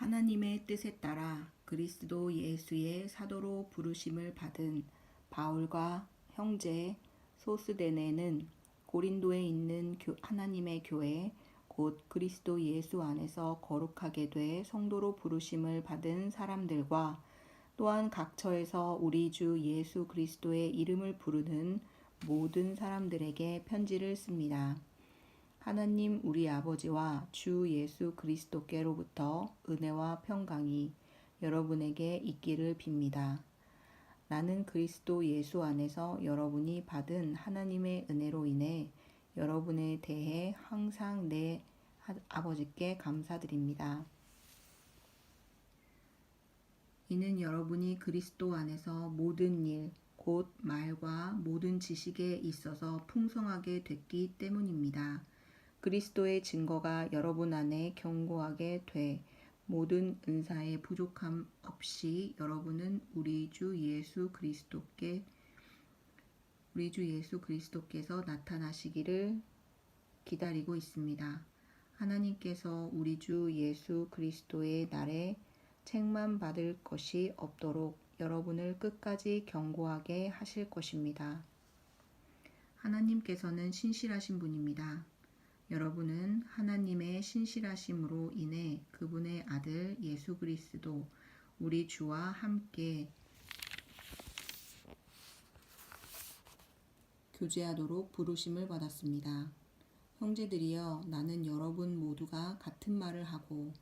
하나님의 뜻에 따라 그리스도 예수의 사도로 부르심을 받은 바울과 형제 소스데네는 고린도에 있는 하나님의 교회 곧 그리스도 예수 안에서 거룩하게 돼 성도로 부르심을 받은 사람들과 또한 각처에서 우리 주 예수 그리스도의 이름을 부르는 모든 사람들에게 편지를 씁니다. 하나님 우리 아버지와 주 예수 그리스도께로부터 은혜와 평강이 여러분에게 있기를 빕니다. 나는 그리스도 예수 안에서 여러분이 받은 하나님의 은혜로 인해 여러분에 대해 항상 내 아버지께 감사드립니다. 이는 여러분이 그리스도 안에서 모든 일, 곧 말과 모든 지식에 있어서 풍성하게 됐기 때문입니다. 그리스도의 증거가 여러분 안에 견고하게 돼 모든 은사의 부족함 없이 여러분은 우리 주 예수 그리스도께서 나타나시기를 기다리고 있습니다. 하나님께서 우리 주 예수 그리스도의 날에 책만 받을 것이 없도록 여러분을 끝까지 견고하게 하실 것입니다. 하나님께서는 신실하신 분입니다. 여러분은 하나님의 신실하심으로 인해 그분의 아들 예수 그리스도 우리 주와 함께 교제하도록 부르심을 받았습니다. 형제들이여, 나는 여러분 모두가 같은 말을 하고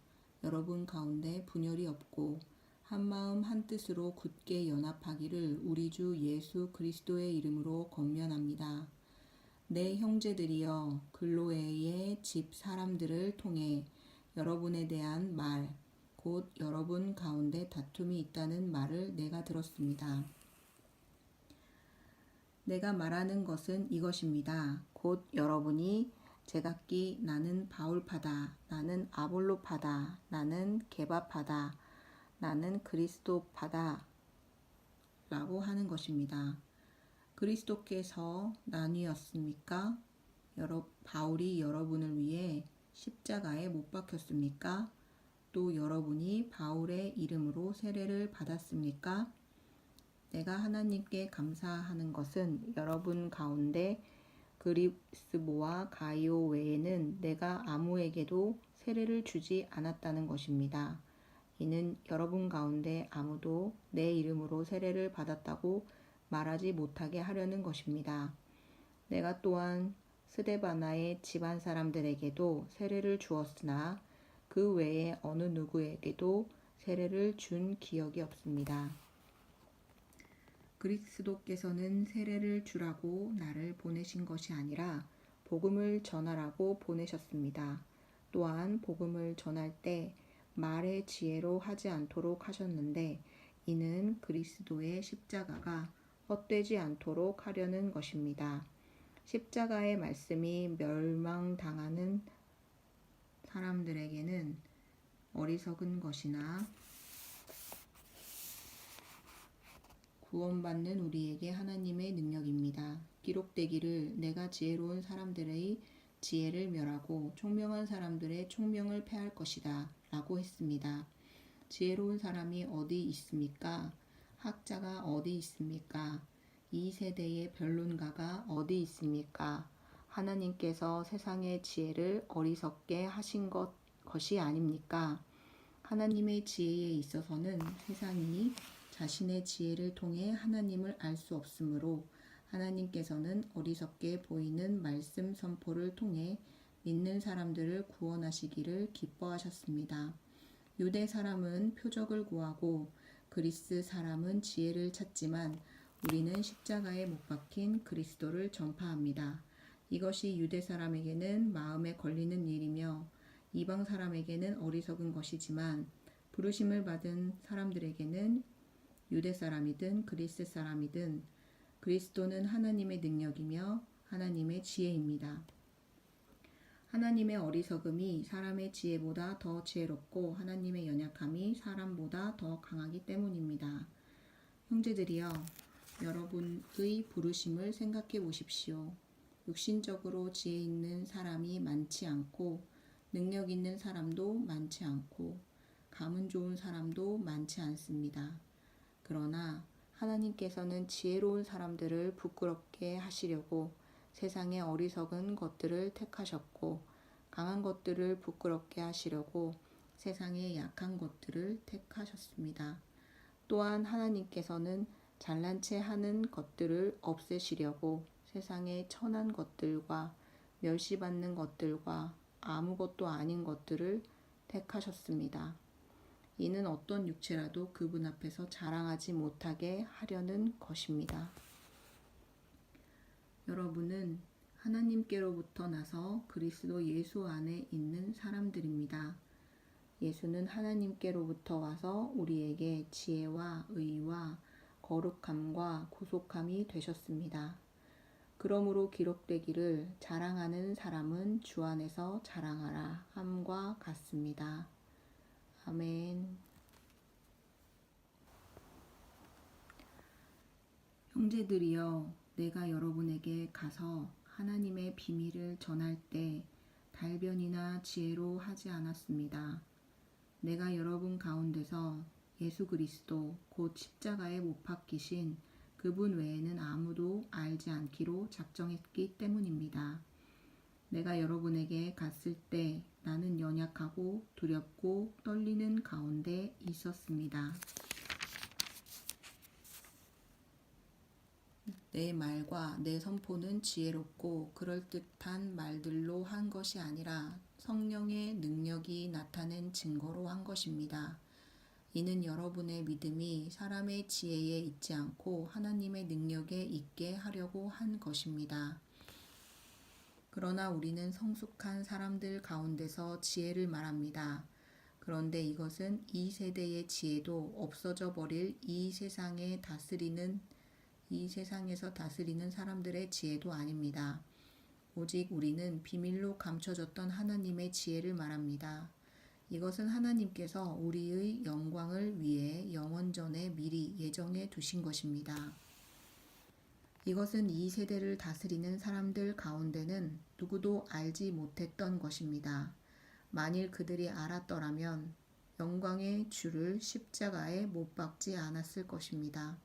여러분 가운데 분열이 없고 한마음 한뜻으로 굳게 연합하기를 우리 주 예수 그리스도의 이름으로 권면합니다. 내 형제들이여, 글로에의 집 사람들을 통해 여러분에 대한 말, 곧 여러분 가운데 다툼이 있다는 말을 내가 들었습니다. 내가 말하는 것은 이것입니다. 곧 여러분이 제각기 나는 바울파다, 나는 아볼로파다, 나는 게바파다, 나는 그리스도파다 라고 하는 것입니다. 그리스도께서 나뉘었습니까? 바울이 여러분을 위해 십자가에 못 박혔습니까? 또 여러분이 바울의 이름으로 세례를 받았습니까? 내가 하나님께 감사하는 것은 여러분 가운데 그리스모와 가이오 외에는 내가 아무에게도 세례를 주지 않았다는 것입니다. 이는 여러분 가운데 아무도 내 이름으로 세례를 받았다고 말하지 못하게 하려는 것입니다. 내가 또한 스데바나의 집안 사람들에게도 세례를 주었으나 그 외에 어느 누구에게도 세례를 준 기억이 없습니다. 그리스도께서는 세례를 주라고 나를 보내신 것이 아니라 복음을 전하라고 보내셨습니다. 또한 복음을 전할 때 말의 지혜로 하지 않도록 하셨는데 이는 그리스도의 십자가가 헛되지 않도록 하려는 것입니다. 십자가의 말씀이 멸망당하는 사람들에게는 어리석은 것이나 구원받는 우리에게 하나님의 능력입니다. 기록되기를 내가 지혜로운 사람들의 지혜를 멸하고 총명한 사람들의 총명을 패할 것이다 라고 했습니다. 지혜로운 사람이 어디 있습니까? 학자가 어디 있습니까? 이 세대의 변론가가 어디 있습니까? 하나님께서 세상의 지혜를 어리석게 하신 것이 아닙니까? 하나님의 지혜에 있어서는 세상이 자신의 지혜를 통해 하나님을 알 수 없으므로 하나님께서는 어리석게 보이는 말씀 선포를 통해 믿는 사람들을 구원하시기를 기뻐하셨습니다. 유대 사람은 표적을 구하고 그리스 사람은 지혜를 찾지만 우리는 십자가에 못 박힌 그리스도를 전파합니다. 이것이 유대 사람에게는 마음에 걸리는 일이며 이방 사람에게는 어리석은 것이지만 부르심을 받은 사람들에게는 유대 사람이든 그리스 사람이든 그리스도는 하나님의 능력이며 하나님의 지혜입니다. 하나님의 어리석음이 사람의 지혜보다 더 지혜롭고 하나님의 연약함이 사람보다 더 강하기 때문입니다. 형제들이여, 여러분의 부르심을 생각해 보십시오. 육신적으로 지혜 있는 사람이 많지 않고 능력 있는 사람도 많지 않고 감은 좋은 사람도 많지 않습니다. 그러나 하나님께서는 지혜로운 사람들을 부끄럽게 하시려고 세상의 어리석은 것들을 택하셨고, 강한 것들을 부끄럽게 하시려고 세상의 약한 것들을 택하셨습니다. 또한 하나님께서는 잘난 체 하는 것들을 없애시려고 세상의 천한 것들과 멸시받는 것들과 아무것도 아닌 것들을 택하셨습니다. 이는 어떤 육체라도 그분 앞에서 자랑하지 못하게 하려는 것입니다. 여러분은 하나님께로부터 나서 그리스도 예수 안에 있는 사람들입니다. 예수는 하나님께로부터 와서 우리에게 지혜와 의와 거룩함과 구속함이 되셨습니다. 그러므로 기록되기를 자랑하는 사람은 주 안에서 자랑하라 함과 같습니다. 아멘. 형제들이여, 내가 여러분에게 가서 하나님의 비밀을 전할 때 달변이나 지혜로 하지 않았습니다. 내가 여러분 가운데서 예수 그리스도 곧 십자가에 못 박히신 그분 외에는 아무도 알지 않기로 작정했기 때문입니다. 내가 여러분에게 갔을 때 나는 연약하고 두렵고 떨리는 가운데 있었습니다. 내 말과 내 선포는 지혜롭고 그럴듯한 말들로 한 것이 아니라 성령의 능력이 나타낸 증거로 한 것입니다. 이는 여러분의 믿음이 사람의 지혜에 있지 않고 하나님의 능력에 있게 하려고 한 것입니다. 그러나 우리는 성숙한 사람들 가운데서 지혜를 말합니다. 그런데 이것은 이 세대의 지혜도 없어져 버릴 이 세상에서 다스리는 사람들의 지혜도 아닙니다. 오직 우리는 비밀로 감춰졌던 하나님의 지혜를 말합니다. 이것은 하나님께서 우리의 영광을 위해 영원전에 미리 예정해 두신 것입니다. 이것은 이 세대를 다스리는 사람들 가운데는 누구도 알지 못했던 것입니다. 만일 그들이 알았더라면 영광의 주를 십자가에 못 박지 않았을 것입니다.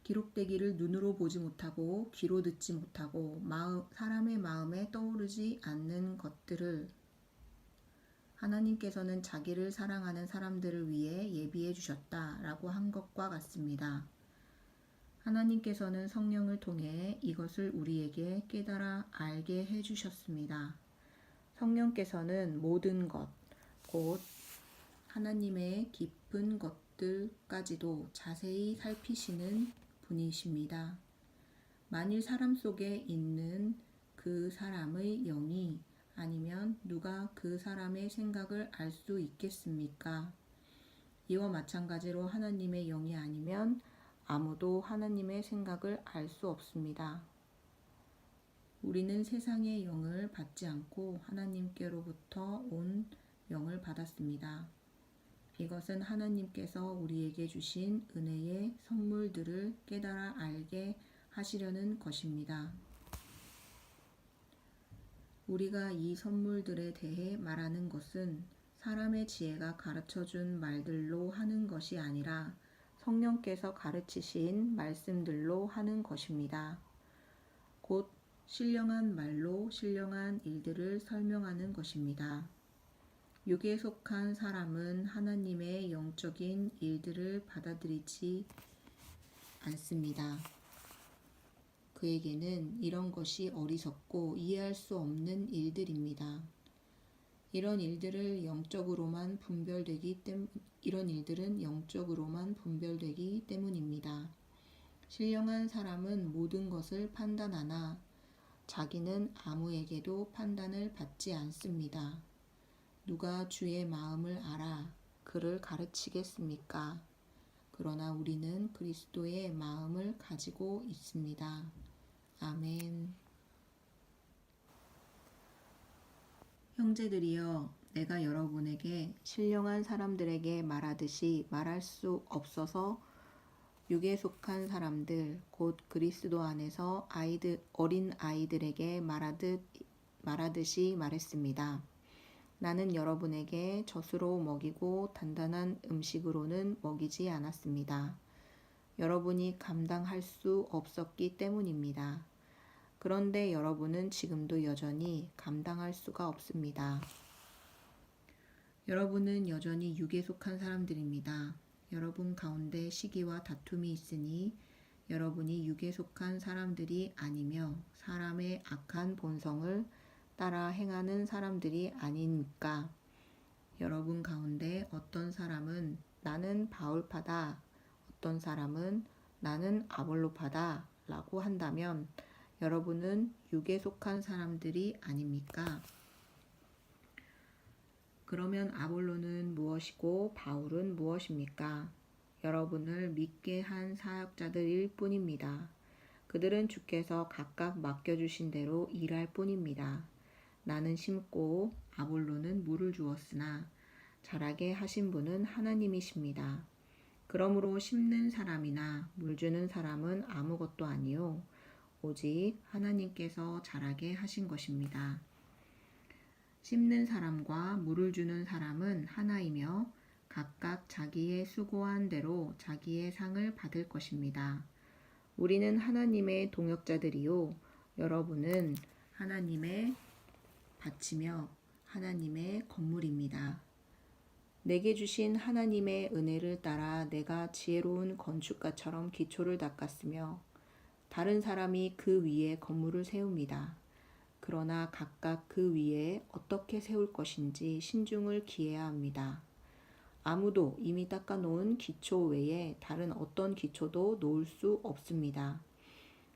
기록되기를 눈으로 보지 못하고 귀로 듣지 못하고 사람의 마음에 떠오르지 않는 것들을 하나님께서는 자기를 사랑하는 사람들을 위해 예비해 주셨다라고 한 것과 같습니다. 하나님께서는 성령을 통해 이것을 우리에게 깨달아 알게 해 주셨습니다. 성령께서는 모든 것, 곧 하나님의 깊은 것들까지도 자세히 살피시는 분이십니다. 만일 사람 속에 있는 그 사람의 영이 아니면 누가 그 사람의 생각을 알 수 있겠습니까? 이와 마찬가지로 하나님의 영이 아니면 아무도 하나님의 생각을 알 수 없습니다. 우리는 세상의 영을 받지 않고 하나님께로부터 온 영을 받았습니다. 이것은 하나님께서 우리에게 주신 은혜의 선물들을 깨달아 알게 하시려는 것입니다. 우리가 이 선물들에 대해 말하는 것은 사람의 지혜가 가르쳐준 말들로 하는 것이 아니라 성령께서 가르치신 말씀들로 하는 것입니다. 곧 신령한 말로 신령한 일들을 설명하는 것입니다. 육에 속한 사람은 하나님의 영적인 일들을 받아들이지 않습니다. 그에게는 이런 것이 어리석고 이해할 수 없는 일들입니다. 이런 일들은 영적으로만 분별되기 때문입니다. 신령한 사람은 모든 것을 판단하나 자기는 아무에게도 판단을 받지 않습니다. 누가 주의 마음을 알아 그를 가르치겠습니까? 그러나 우리는 그리스도의 마음을 가지고 있습니다. 아멘. 형제들이여, 내가 여러분에게 신령한 사람들에게 말하듯이 말할 수 없어서 육에 속한 사람들, 곧 그리스도 안에서 어린 아이들에게 말하듯이 말했습니다. 나는 여러분에게 젖으로 먹이고 단단한 음식으로는 먹이지 않았습니다. 여러분이 감당할 수 없었기 때문입니다. 그런데 여러분은 지금도 여전히 감당할 수가 없습니다. 여러분은 여전히 육에 속한 사람들입니다. 여러분 가운데 시기와 다툼이 있으니 여러분이 육에 속한 사람들이 아니며 사람의 악한 본성을 따라 행하는 사람들이 아니니까. 여러분 가운데 어떤 사람은 나는 바울파다, 어떤 사람은 나는 아볼로파다 라고 한다면 여러분은 육에 속한 사람들이 아닙니까? 그러면 아볼로는 무엇이고 바울은 무엇입니까? 여러분을 믿게 한 사역자들일 뿐입니다. 그들은 주께서 각각 맡겨주신 대로 일할 뿐입니다. 나는 심고 아볼로는 물을 주었으나 자라게 하신 분은 하나님이십니다. 그러므로 심는 사람이나 물 주는 사람은 아무것도 아니요 오직 하나님께서 자라게 하신 것입니다. 심는 사람과 물을 주는 사람은 하나이며 각각 자기의 수고한 대로 자기의 상을 받을 것입니다. 우리는 하나님의 동역자들이요 여러분은 하나님의 밭이며 하나님의 건물입니다. 내게 주신 하나님의 은혜를 따라 내가 지혜로운 건축가처럼 기초를 닦았으며 다른 사람이 그 위에 건물을 세웁니다. 그러나 각각 그 위에 어떻게 세울 것인지 신중을 기해야 합니다. 아무도 이미 닦아놓은 기초 외에 다른 어떤 기초도 놓을 수 없습니다.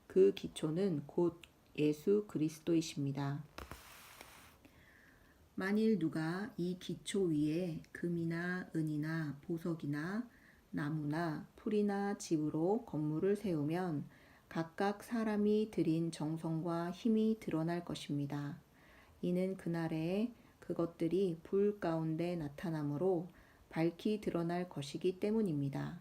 그 기초는 곧 예수 그리스도이십니다. 만일 누가 이 기초 위에 금이나 은이나 보석이나 나무나 풀이나 집으로 건물을 세우면 각각 사람이 들인 정성과 힘이 드러날 것입니다. 이는 그날에 그것들이 불 가운데 나타나므로 밝히 드러날 것이기 때문입니다.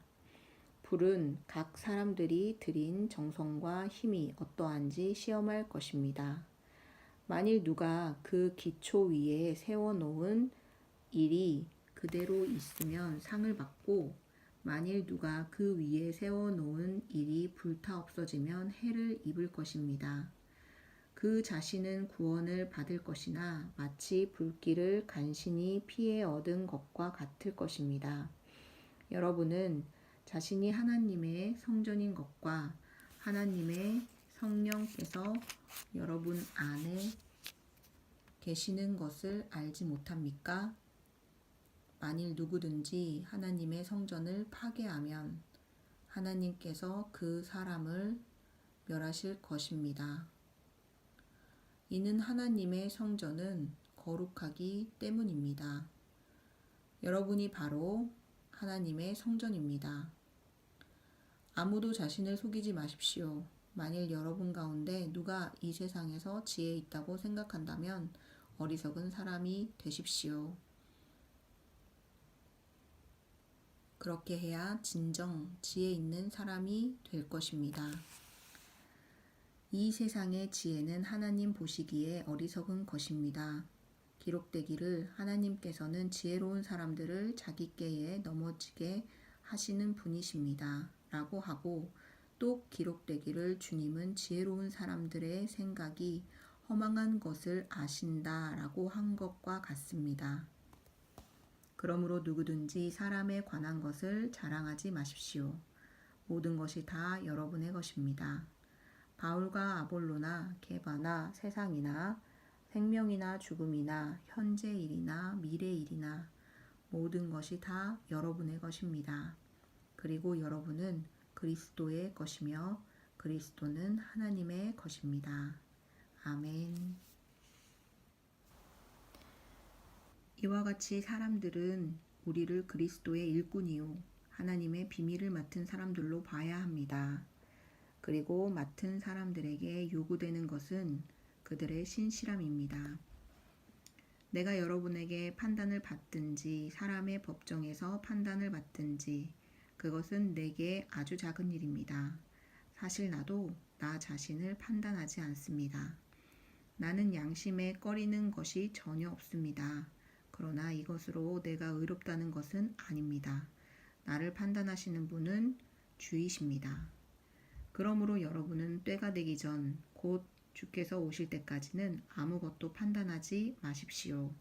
불은 각 사람들이 들인 정성과 힘이 어떠한지 시험할 것입니다. 만일 누가 그 기초 위에 세워놓은 일이 그대로 있으면 상을 받고 만일 누가 그 위에 세워놓은 일이 불타 없어지면 해를 입을 것입니다. 그 자신은 구원을 받을 것이나 마치 불길을 간신히 피해 얻은 것과 같을 것입니다. 여러분은 자신이 하나님의 성전인 것과 하나님의 성령께서 여러분 안에 계시는 것을 알지 못합니까? 만일 누구든지 하나님의 성전을 파괴하면 하나님께서 그 사람을 멸하실 것입니다. 이는 하나님의 성전은 거룩하기 때문입니다. 여러분이 바로 하나님의 성전입니다. 아무도 자신을 속이지 마십시오. 만일 여러분 가운데 누가 이 세상에서 지혜 있다고 생각한다면 어리석은 사람이 되십시오. 그렇게 해야 진정 지혜 있는 사람이 될 것입니다. 이 세상의 지혜는 하나님 보시기에 어리석은 것입니다. 기록되기를 하나님께서는 지혜로운 사람들을 자기께에 넘어지게 하시는 분이십니다. 라고 하고 또 기록되기를 주님은 지혜로운 사람들의 생각이 허망한 것을 아신다 라고 한 것과 같습니다. 그러므로 누구든지 사람에 관한 것을 자랑하지 마십시오. 모든 것이 다 여러분의 것입니다. 바울과 아볼로나 게바나 세상이나 생명이나 죽음이나 현재 일이나 미래 일이나 모든 것이 다 여러분의 것입니다. 그리고 여러분은 그리스도의 것이며 그리스도는 하나님의 것입니다. 아멘. 이와 같이 사람들은 우리를 그리스도의 일꾼이요 하나님의 비밀을 맡은 사람들로 봐야 합니다. 그리고 맡은 사람들에게 요구되는 것은 그들의 신실함입니다. 내가 여러분에게 판단을 받든지 사람의 법정에서 판단을 받든지 그것은 내게 아주 작은 일입니다. 사실 나도 나 자신을 판단하지 않습니다. 나는 양심에 꺼리는 것이 전혀 없습니다. 그러나 이것으로 내가 의롭다는 것은 아닙니다. 나를 판단하시는 분은 주이십니다. 그러므로 여러분은 때가 되기 전 곧 주께서 오실 때까지는 아무것도 판단하지 마십시오.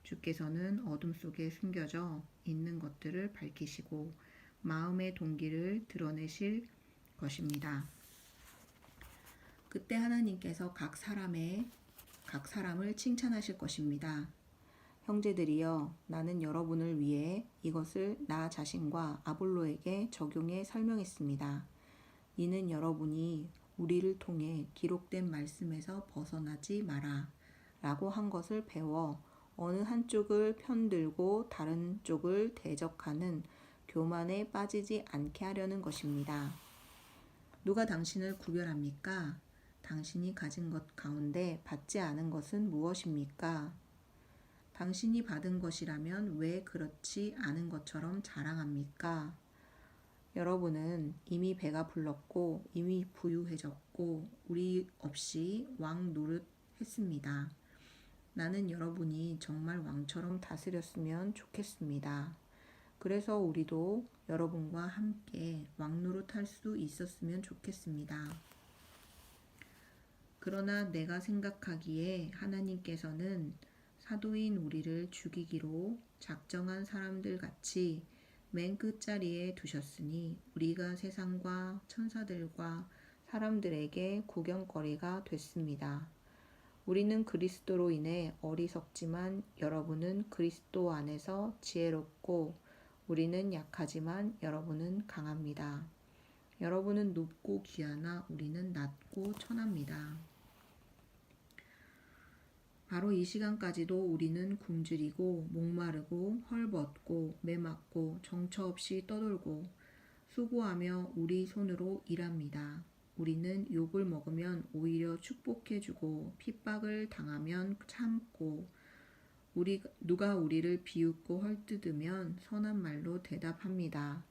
주께서는 어둠 속에 숨겨져 있는 것들을 밝히시고 마음의 동기를 드러내실 것입니다. 그때 하나님께서 각 사람을 칭찬하실 것입니다. 형제들이여, 나는 여러분을 위해 이것을 나 자신과 아볼로에게 적용해 설명했습니다. 이는 여러분이 우리를 통해 기록된 말씀에서 벗어나지 마라 라고 한 것을 배워 어느 한쪽을 편들고 다른 쪽을 대적하는 교만에 빠지지 않게 하려는 것입니다. 누가 당신을 구별합니까? 당신이 가진 것 가운데 받지 않은 것은 무엇입니까? 당신이 받은 것이라면 왜 그렇지 않은 것처럼 자랑합니까? 여러분은 이미 배가 불렀고 이미 부유해졌고 우리 없이 왕 노릇했습니다. 나는 여러분이 정말 왕처럼 다스렸으면 좋겠습니다. 그래서 우리도 여러분과 함께 왕 노릇할 수 있었으면 좋겠습니다. 그러나 내가 생각하기에 하나님께서는 사도인 우리를 죽이기로 작정한 사람들 같이 맨 끝자리에 두셨으니 우리가 세상과 천사들과 사람들에게 구경거리가 됐습니다. 우리는 그리스도로 인해 어리석지만 여러분은 그리스도 안에서 지혜롭고 우리는 약하지만 여러분은 강합니다. 여러분은 높고 귀하나 우리는 낮고 천합니다. 바로 이 시간까지도 우리는 굶주리고 목마르고 헐벗고 매맞고 정처 없이 떠돌고 수고하며 우리 손으로 일합니다. 우리는 욕을 먹으면 오히려 축복해주고 핍박을 당하면 참고 누가 우리를 비웃고 헐뜯으면 선한 말로 대답합니다.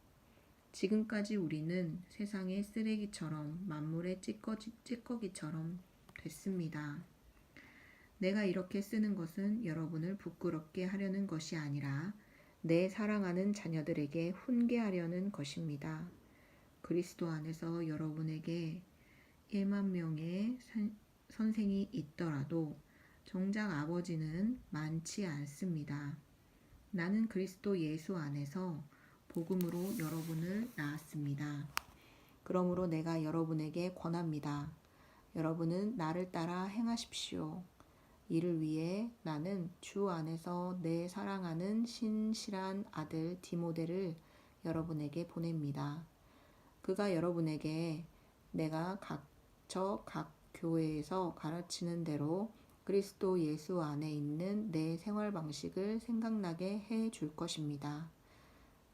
지금까지 우리는 세상의 쓰레기처럼 만물의 찌꺼기처럼 됐습니다. 내가 이렇게 쓰는 것은 여러분을 부끄럽게 하려는 것이 아니라 내 사랑하는 자녀들에게 훈계하려는 것입니다. 그리스도 안에서 여러분에게 1만 명의 선생이 있더라도 정작 아버지는 많지 않습니다. 나는 그리스도 예수 안에서 복음으로 여러분을 낳았습니다. 그러므로 내가 여러분에게 권합니다. 여러분은 나를 따라 행하십시오. 이를 위해 나는 주 안에서 내 사랑하는 신실한 아들 디모데를 여러분에게 보냅니다. 그가 여러분에게 내가 각 교회에서 가르치는 대로 그리스도 예수 안에 있는 내 생활 방식을 생각나게 해 줄 것입니다.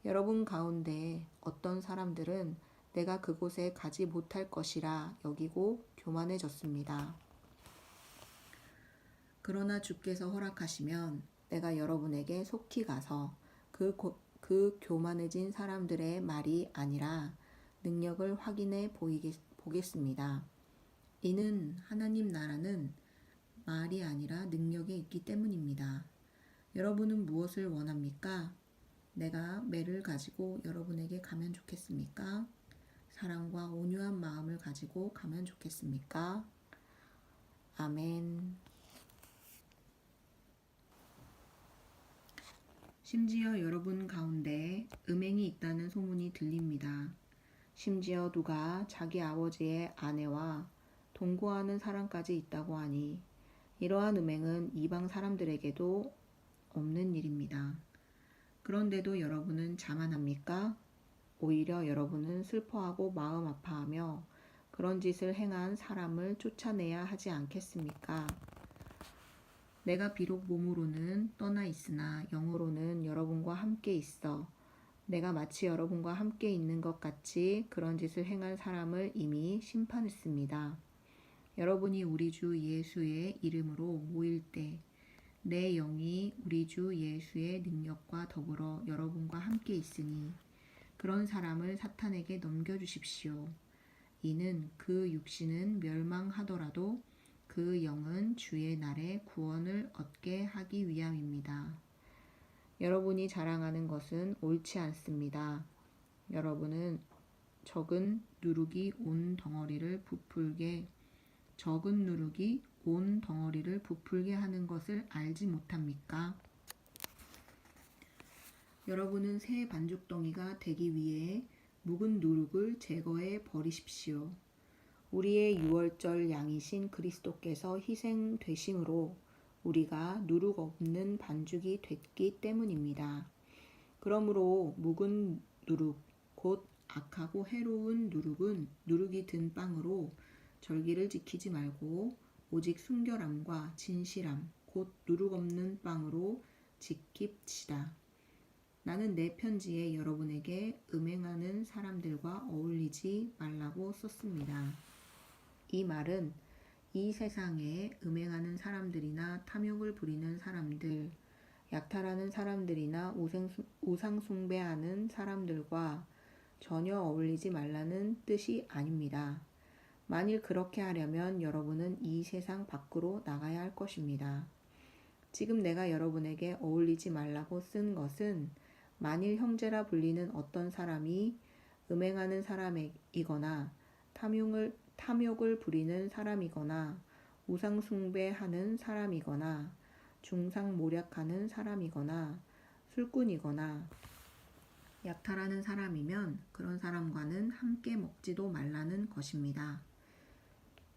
여러분 가운데 어떤 사람들은 내가 그곳에 가지 못할 것이라 여기고 교만해졌습니다. 그러나 주께서 허락하시면 내가 여러분에게 속히 가서 그 교만해진 사람들의 말이 아니라 능력을 확인해 보겠습니다. 이는 하나님 나라는 말이 아니라 능력에 있기 때문입니다. 여러분은 무엇을 원합니까? 내가 매를 가지고 여러분에게 가면 좋겠습니까? 사랑과 온유한 마음을 가지고 가면 좋겠습니까? 아멘. 심지어 여러분 가운데 음행이 있다는 소문이 들립니다. 심지어 누가 자기 아버지의 아내와 동거하는 사람까지 있다고 하니 이러한 음행은 이방 사람들에게도 없는 일입니다. 그런데도 여러분은 자만합니까? 오히려 여러분은 슬퍼하고 마음 아파하며 그런 짓을 행한 사람을 쫓아내야 하지 않겠습니까? 내가 비록 몸으로는 떠나 있으나 영으로는 여러분과 함께 있어 내가 마치 여러분과 함께 있는 것 같이 그런 짓을 행한 사람을 이미 심판했습니다. 여러분이 우리 주 예수의 이름으로 모일 때 내 영이 우리 주 예수의 능력과 더불어 여러분과 함께 있으니 그런 사람을 사탄에게 넘겨주십시오. 이는 그 육신은 멸망하더라도 그 영은 주의 날에 구원을 얻게 하기 위함입니다. 여러분이 자랑하는 것은 옳지 않습니다. 여러분은 적은 누룩이 온 덩어리를 부풀게 하는 것을 알지 못합니까? 여러분은 새 반죽덩이가 되기 위해 묵은 누룩을 제거해 버리십시오. 우리의 유월절 양이신 그리스도께서 희생되심으로 우리가 누룩 없는 반죽이 됐기 때문입니다. 그러므로 묵은 누룩, 곧 악하고 해로운 누룩이 든 빵으로 절기를 지키지 말고 오직 순결함과 진실함, 곧 누룩 없는 빵으로 지킵시다. 나는 내 편지에 여러분에게 음행하는 사람들과 어울리지 말라고 썼습니다. 이 말은 이 세상에 음행하는 사람들이나 탐욕을 부리는 사람들, 약탈하는 사람들이나 우상 숭배하는 사람들과 전혀 어울리지 말라는 뜻이 아닙니다. 만일 그렇게 하려면 여러분은 이 세상 밖으로 나가야 할 것입니다. 지금 내가 여러분에게 어울리지 말라고 쓴 것은 만일 형제라 불리는 어떤 사람이 음행하는 사람이거나 탐욕을 부리는 사람이거나 우상 숭배하는 사람이거나 중상모략하는 사람이거나 술꾼이거나 약탈하는 사람이면 그런 사람과는 함께 먹지도 말라는 것입니다.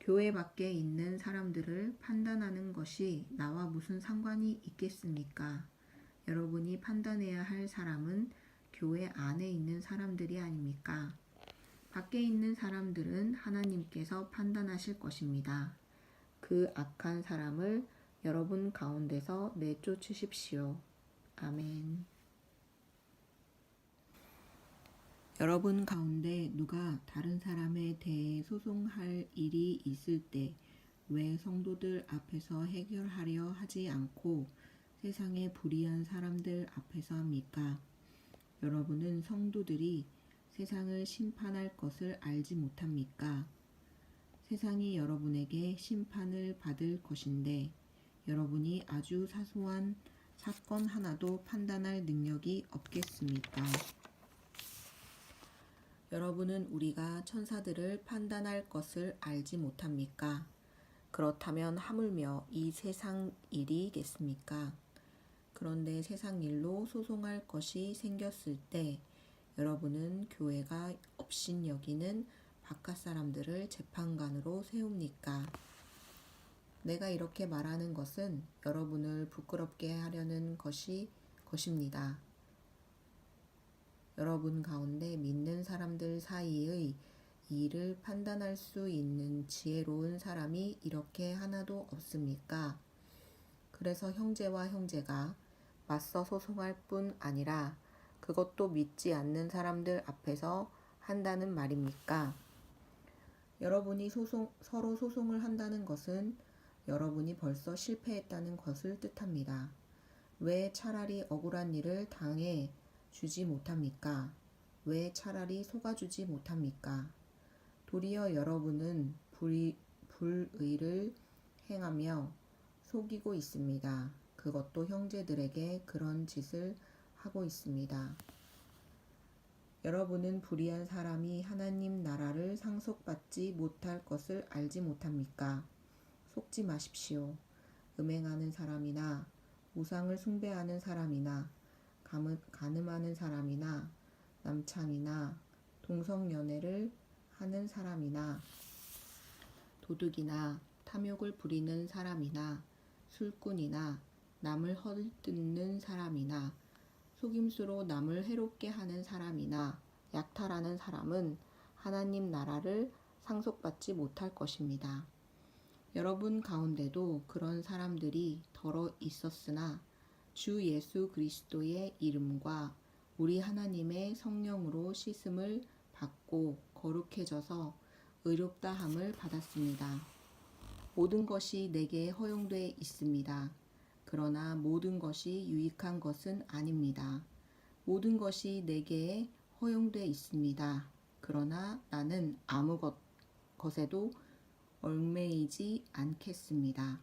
교회 밖에 있는 사람들을 판단하는 것이 나와 무슨 상관이 있겠습니까? 여러분이 판단해야 할 사람은 교회 안에 있는 사람들이 아닙니까? 밖에 있는 사람들은 하나님께서 판단하실 것입니다. 그 악한 사람을 여러분 가운데서 내쫓으십시오. 아멘. 여러분 가운데 누가 다른 사람에 대해 소송할 일이 있을 때 왜 성도들 앞에서 해결하려 하지 않고 세상의 불의한 사람들 앞에서 합니까? 여러분은 성도들이 세상을 심판할 것을 알지 못합니까? 세상이 여러분에게 심판을 받을 것인데 여러분이 아주 사소한 사건 하나도 판단할 능력이 없겠습니까? 여러분은 우리가 천사들을 판단할 것을 알지 못합니까? 그렇다면 하물며 이 세상 일이겠습니까? 그런데 세상 일로 소송할 것이 생겼을 때 여러분은 교회가 업신여기는 바깥 사람들을 재판관으로 세웁니까? 내가 이렇게 말하는 것은 여러분을 부끄럽게 하려는 것입니다. 여러분 가운데 믿는 사람들 사이의 일을 판단할 수 있는 지혜로운 사람이 이렇게 하나도 없습니까? 그래서 형제와 형제가 맞서 소송할 뿐 아니라 그것도 믿지 않는 사람들 앞에서 한다는 말입니까? 여러분이 서로 소송을 한다는 것은 여러분이 벌써 실패했다는 것을 뜻합니다. 왜 차라리 억울한 일을 당해 주지 못합니까? 왜 차라리 속아주지 못합니까? 도리어 여러분은 불의를 행하며 속이고 있습니다. 그것도 형제들에게 그런 짓을 하고 있습니다. 여러분은 불의한 사람이 하나님 나라를 상속받지 못할 것을 알지 못합니까? 속지 마십시오. 음행하는 사람이나 우상을 숭배하는 사람이나 간음하는 사람이나 남창이나 동성연애를 하는 사람이나 도둑이나 탐욕을 부리는 사람이나 술꾼이나 남을 헐뜯는 사람이나 속임수로 남을 해롭게 하는 사람이나 약탈하는 사람은 하나님 나라를 상속받지 못할 것입니다. 여러분 가운데도 그런 사람들이 더러 있었으나 주 예수 그리스도의 이름과 우리 하나님의 성령으로 씻음을 받고 거룩해져서 의롭다함을 받았습니다. 모든 것이 내게 허용돼 있습니다. 그러나 모든 것이 유익한 것은 아닙니다. 모든 것이 내게 허용돼 있습니다. 그러나 나는 것에도 얽매이지 않겠습니다.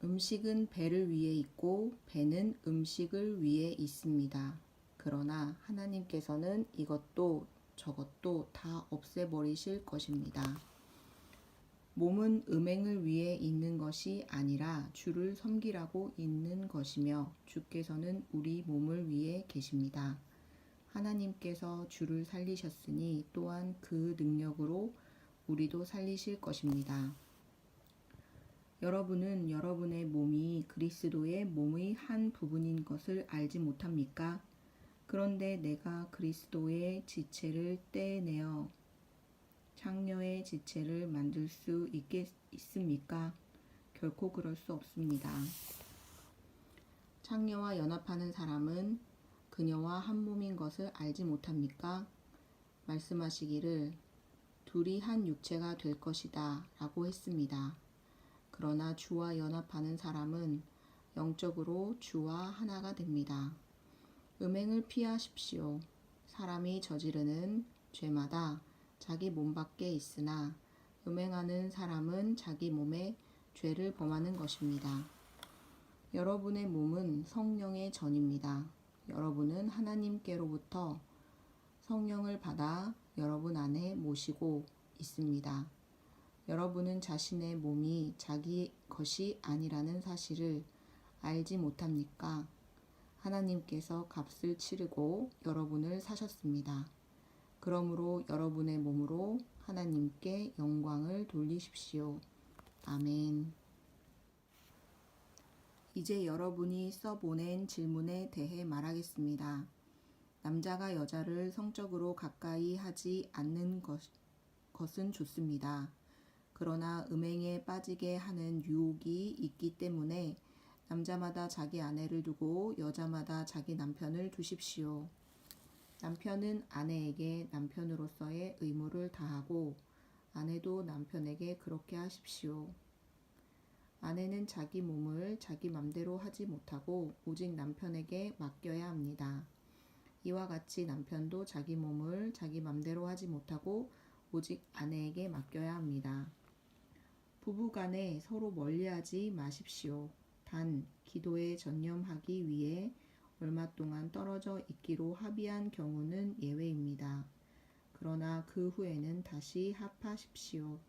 음식은 배를 위에 있고 배는 음식을 위에 있습니다. 그러나 하나님께서는 이것도 저것도 다 없애버리실 것입니다. 몸은 음행을 위해 있는 것이 아니라 주를 섬기라고 있는 것이며 주께서는 우리 몸을 위해 계십니다. 하나님께서 주를 살리셨으니 또한 그 능력으로 우리도 살리실 것입니다. 여러분은 여러분의 몸이 그리스도의 몸의 한 부분인 것을 알지 못합니까? 그런데 내가 그리스도의 지체를 떼내어 창녀의 지체를 만들 수 있습니까? 결코 그럴 수 없습니다. 창녀와 연합하는 사람은 그녀와 한 몸인 것을 알지 못합니까? 말씀하시기를 둘이 한 육체가 될 것이다 라고 했습니다. 그러나 주와 연합하는 사람은 영적으로 주와 하나가 됩니다. 음행을 피하십시오. 사람이 저지르는 죄마다 자기 몸 밖에 있으나 음행하는 사람은 자기 몸에 죄를 범하는 것입니다. 여러분의 몸은 성령의 전입니다. 여러분은 하나님께로부터 성령을 받아 여러분 안에 모시고 있습니다. 여러분은 자신의 몸이 자기 것이 아니라는 사실을 알지 못합니까? 하나님께서 값을 치르고 여러분을 사셨습니다. 그러므로 여러분의 몸으로 하나님께 영광을 돌리십시오. 아멘. 이제 여러분이 써보낸 질문에 대해 말하겠습니다. 남자가 여자를 성적으로 가까이 하지 않는 것은 좋습니다. 그러나 음행에 빠지게 하는 유혹이 있기 때문에 남자마다 자기 아내를 두고 여자마다 자기 남편을 두십시오. 남편은 아내에게 남편으로서의 의무를 다하고 아내도 남편에게 그렇게 하십시오. 아내는 자기 몸을 자기 맘대로 하지 못하고 오직 남편에게 맡겨야 합니다. 이와 같이 남편도 자기 몸을 자기 맘대로 하지 못하고 오직 아내에게 맡겨야 합니다. 부부간에 서로 멀리하지 마십시오. 단 기도에 전념하기 위해 얼마 동안 떨어져 있기로 합의한 경우는 예외입니다. 그러나 그 후에는 다시 합하십시오.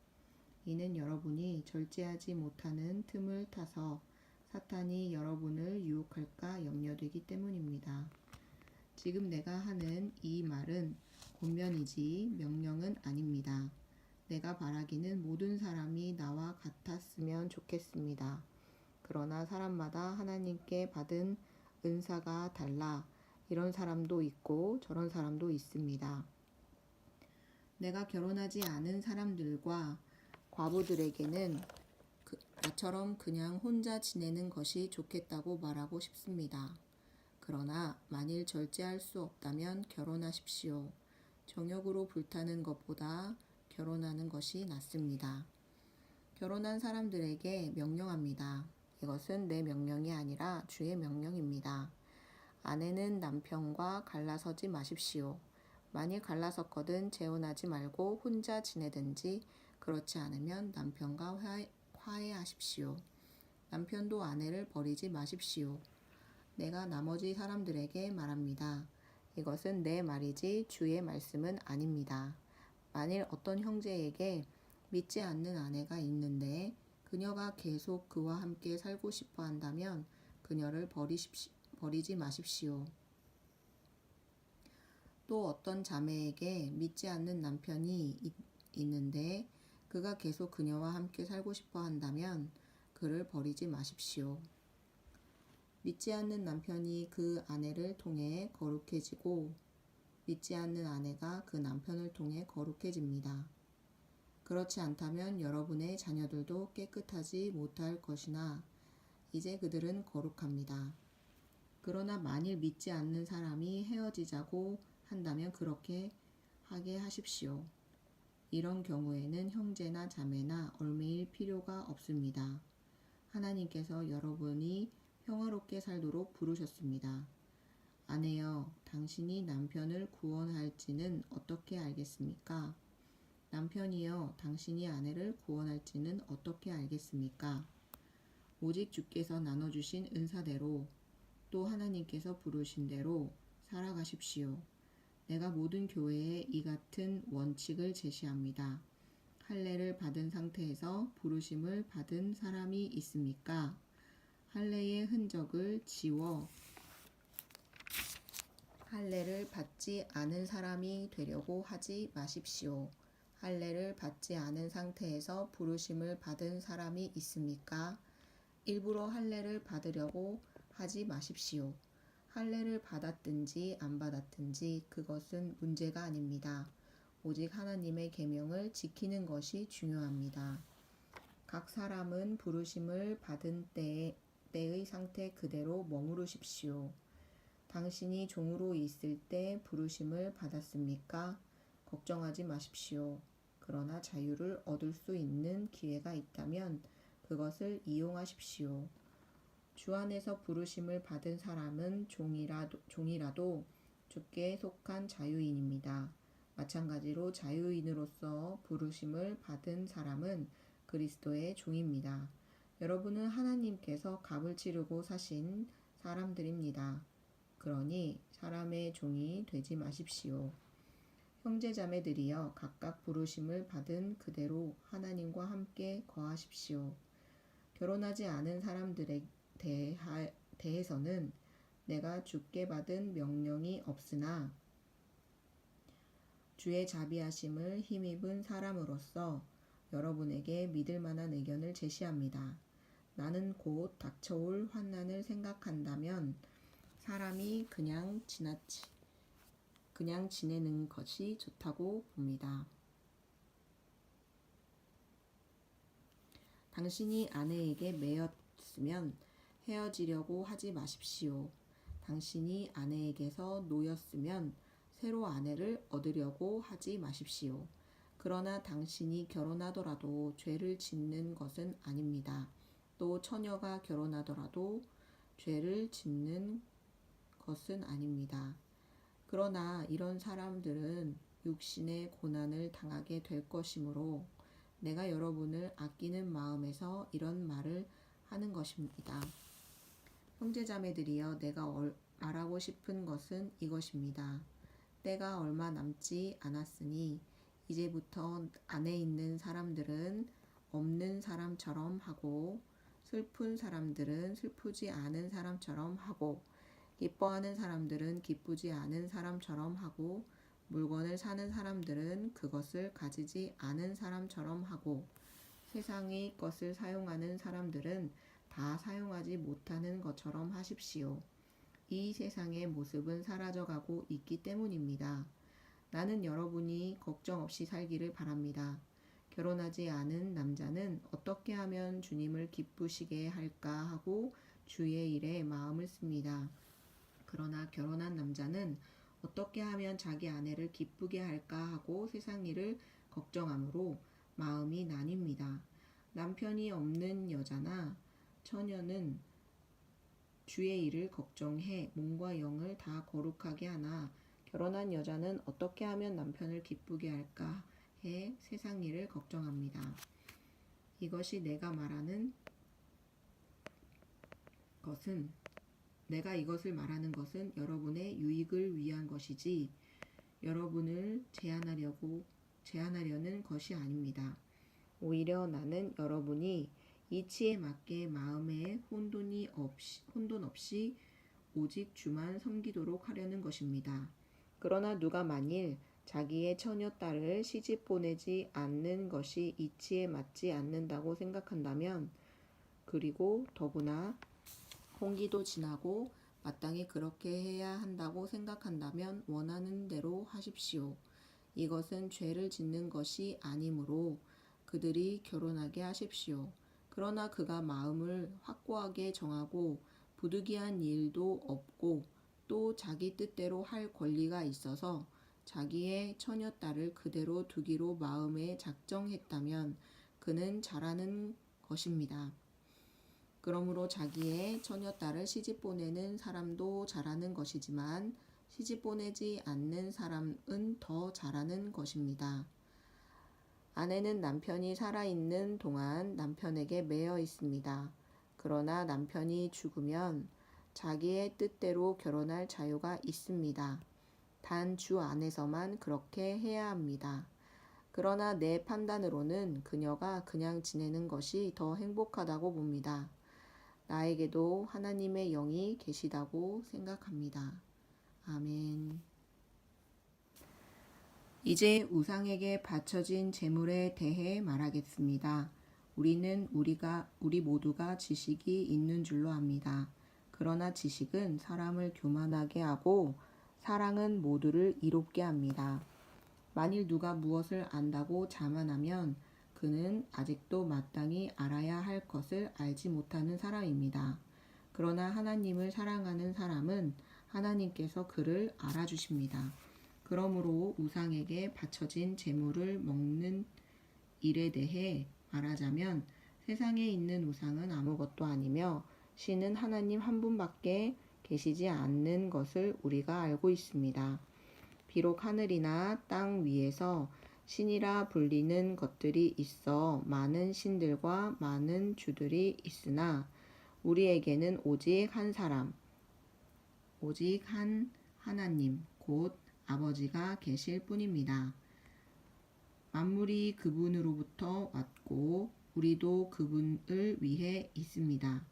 이는 여러분이 절제하지 못하는 틈을 타서 사탄이 여러분을 유혹할까 염려되기 때문입니다. 지금 내가 하는 이 말은 권면이지 명령은 아닙니다. 내가 바라기는 모든 사람이 나와 같았으면 좋겠습니다. 그러나 사람마다 하나님께 받은 은사가 달라 이런 사람도 있고 저런 사람도 있습니다. 내가 결혼하지 않은 사람들과 과부들에게는 나처럼 그냥 혼자 지내는 것이 좋겠다고 말하고 싶습니다. 그러나 만일 절제할 수 없다면 결혼하십시오. 정욕으로 불타는 것보다 결혼하는 것이 낫습니다. 결혼한 사람들에게 명령합니다. 이것은 내 명령이 아니라 주의 명령입니다. 아내는 남편과 갈라서지 마십시오. 만일 갈라섰거든 재혼하지 말고 혼자 지내든지 그렇지 않으면 남편과 화해하십시오. 남편도 아내를 버리지 마십시오. 내가 나머지 사람들에게 말합니다. 이것은 내 말이지 주의 말씀은 아닙니다. 만일 어떤 형제에게 믿지 않는 아내가 있는데 그녀가 계속 그와 함께 살고 싶어 한다면 그녀를 버리지 마십시오. 또 어떤 자매에게 믿지 않는 남편이 있는데 그가 계속 그녀와 함께 살고 싶어 한다면 그를 버리지 마십시오. 믿지 않는 남편이 그 아내를 통해 거룩해지고 믿지 않는 아내가 그 남편을 통해 거룩해집니다. 그렇지 않다면 여러분의 자녀들도 깨끗하지 못할 것이나 이제 그들은 거룩합니다. 그러나 만일 믿지 않는 사람이 헤어지자고 한다면 그렇게 하게 하십시오. 이런 경우에는 형제나 자매나 얼매일 필요가 없습니다. 하나님께서 여러분이 평화롭게 살도록 부르셨습니다. 아내여, 당신이 남편을 구원할지는 어떻게 알겠습니까? 남편이여, 당신이 아내를 구원할지는 어떻게 알겠습니까? 오직 주께서 나눠주신 은사대로 또 하나님께서 부르신 대로 살아가십시오. 내가 모든 교회에 이 같은 원칙을 제시합니다. 할례를 받은 상태에서 부르심을 받은 사람이 있습니까? 할례의 흔적을 지워 할례를 받지 않은 사람이 되려고 하지 마십시오. 할례를 받지 않은 상태에서 부르심을 받은 사람이 있습니까? 일부러 할례를 받으려고 하지 마십시오. 할례를 받았든지 안 받았든지 그것은 문제가 아닙니다. 오직 하나님의 계명을 지키는 것이 중요합니다. 각 사람은 부르심을 받은 때의 상태 그대로 머무르십시오. 당신이 종으로 있을 때 부르심을 받았습니까? 걱정하지 마십시오. 그러나 자유를 얻을 수 있는 기회가 있다면 그것을 이용하십시오. 주 안에서 부르심을 받은 사람은 종이라도 주께 속한 자유인입니다. 마찬가지로 자유인으로서 부르심을 받은 사람은 그리스도의 종입니다. 여러분은 하나님께서 값을 치르고 사신 사람들입니다. 그러니 사람의 종이 되지 마십시오. 형제자매들이여 각각 부르심을 받은 그대로 하나님과 함께 거하십시오. 결혼하지 않은 사람들에 대해서는 내가 주께 받은 명령이 없으나 주의 자비하심을 힘입은 사람으로서 여러분에게 믿을 만한 의견을 제시합니다. 나는 곧 닥쳐올 환난을 생각한다면 사람이 그냥 지내는 것이 좋다고 봅니다. 당신이 아내에게 매였으면 헤어지려고 하지 마십시오. 당신이 아내에게서 놓였으면 새로 아내를 얻으려고 하지 마십시오. 그러나 당신이 결혼하더라도 죄를 짓는 것은 아닙니다. 또 처녀가 결혼하더라도 죄를 짓는 것은 아닙니다. 그러나 이런 사람들은 육신의 고난을 당하게 될 것이므로 내가 여러분을 아끼는 마음에서 이런 말을 하는 것입니다. 형제자매들이여 내가 말하고 싶은 것은 이것입니다. 때가 얼마 남지 않았으니 이제부터 안에 있는 사람들은 없는 사람처럼 하고 슬픈 사람들은 슬프지 않은 사람처럼 하고 기뻐하는 사람들은 기쁘지 않은 사람처럼 하고 물건을 사는 사람들은 그것을 가지지 않은 사람처럼 하고 세상의 것을 사용하는 사람들은 다 사용하지 못하는 것처럼 하십시오. 이 세상의 모습은 사라져가고 있기 때문입니다. 나는 여러분이 걱정 없이 살기를 바랍니다. 결혼하지 않은 남자는 어떻게 하면 주님을 기쁘시게 할까 하고 주의 일에 마음을 씁니다. 그러나 결혼한 남자는 어떻게 하면 자기 아내를 기쁘게 할까 하고 세상 일을 걱정하므로 마음이 나뉩니다. 남편이 없는 여자나 처녀는 주의 일을 걱정해 몸과 영을 다 거룩하게 하나 결혼한 여자는 어떻게 하면 남편을 기쁘게 할까 해 세상 일을 걱정합니다. 내가 이것을 말하는 것은 여러분의 유익을 위한 것이지 여러분을 제한하려는 것이 아닙니다. 오히려 나는 여러분이 이치에 맞게 마음에 혼돈 없이 오직 주만 섬기도록 하려는 것입니다. 그러나 누가 만일 자기의 처녀딸을 시집 보내지 않는 것이 이치에 맞지 않는다고 생각한다면 그리고 더구나 홍기도 지나고 마땅히 그렇게 해야 한다고 생각한다면 원하는 대로 하십시오. 이것은 죄를 짓는 것이 아니므로 그들이 결혼하게 하십시오. 그러나 그가 마음을 확고하게 정하고 부득이한 일도 없고 또 자기 뜻대로 할 권리가 있어서 자기의 처녀딸을 그대로 두기로 마음에 작정했다면 그는 잘하는 것입니다. 그러므로 자기의 처녀딸을 시집 보내는 사람도 잘하는 것이지만 시집 보내지 않는 사람은 더 잘하는 것입니다. 아내는 남편이 살아있는 동안 남편에게 매여 있습니다. 그러나 남편이 죽으면 자기의 뜻대로 결혼할 자유가 있습니다. 단 주 안에서만 그렇게 해야 합니다. 그러나 내 판단으로는 그녀가 그냥 지내는 것이 더 행복하다고 봅니다. 나에게도 하나님의 영이 계시다고 생각합니다. 아멘. 이제 우상에게 바쳐진 제물에 대해 말하겠습니다. 우리 모두가 지식이 있는 줄로 압니다. 그러나 지식은 사람을 교만하게 하고 사랑은 모두를 이롭게 합니다. 만일 누가 무엇을 안다고 자만하면 그는 아직도 마땅히 알아야 할 것을 알지 못하는 사람입니다. 그러나 하나님을 사랑하는 사람은 하나님께서 그를 알아주십니다. 그러므로 우상에게 바쳐진 제물을 먹는 일에 대해 말하자면 세상에 있는 우상은 아무것도 아니며 신은 하나님 한 분밖에 계시지 않는 것을 우리가 알고 있습니다. 비록 하늘이나 땅 위에서 신이라 불리는 것들이 있어 많은 신들과 많은 주들이 있으나 우리에게는 오직 한 사람, 오직 한 하나님, 곧 아버지가 계실 뿐입니다. 만물이 그분으로부터 왔고 우리도 그분을 위해 있습니다.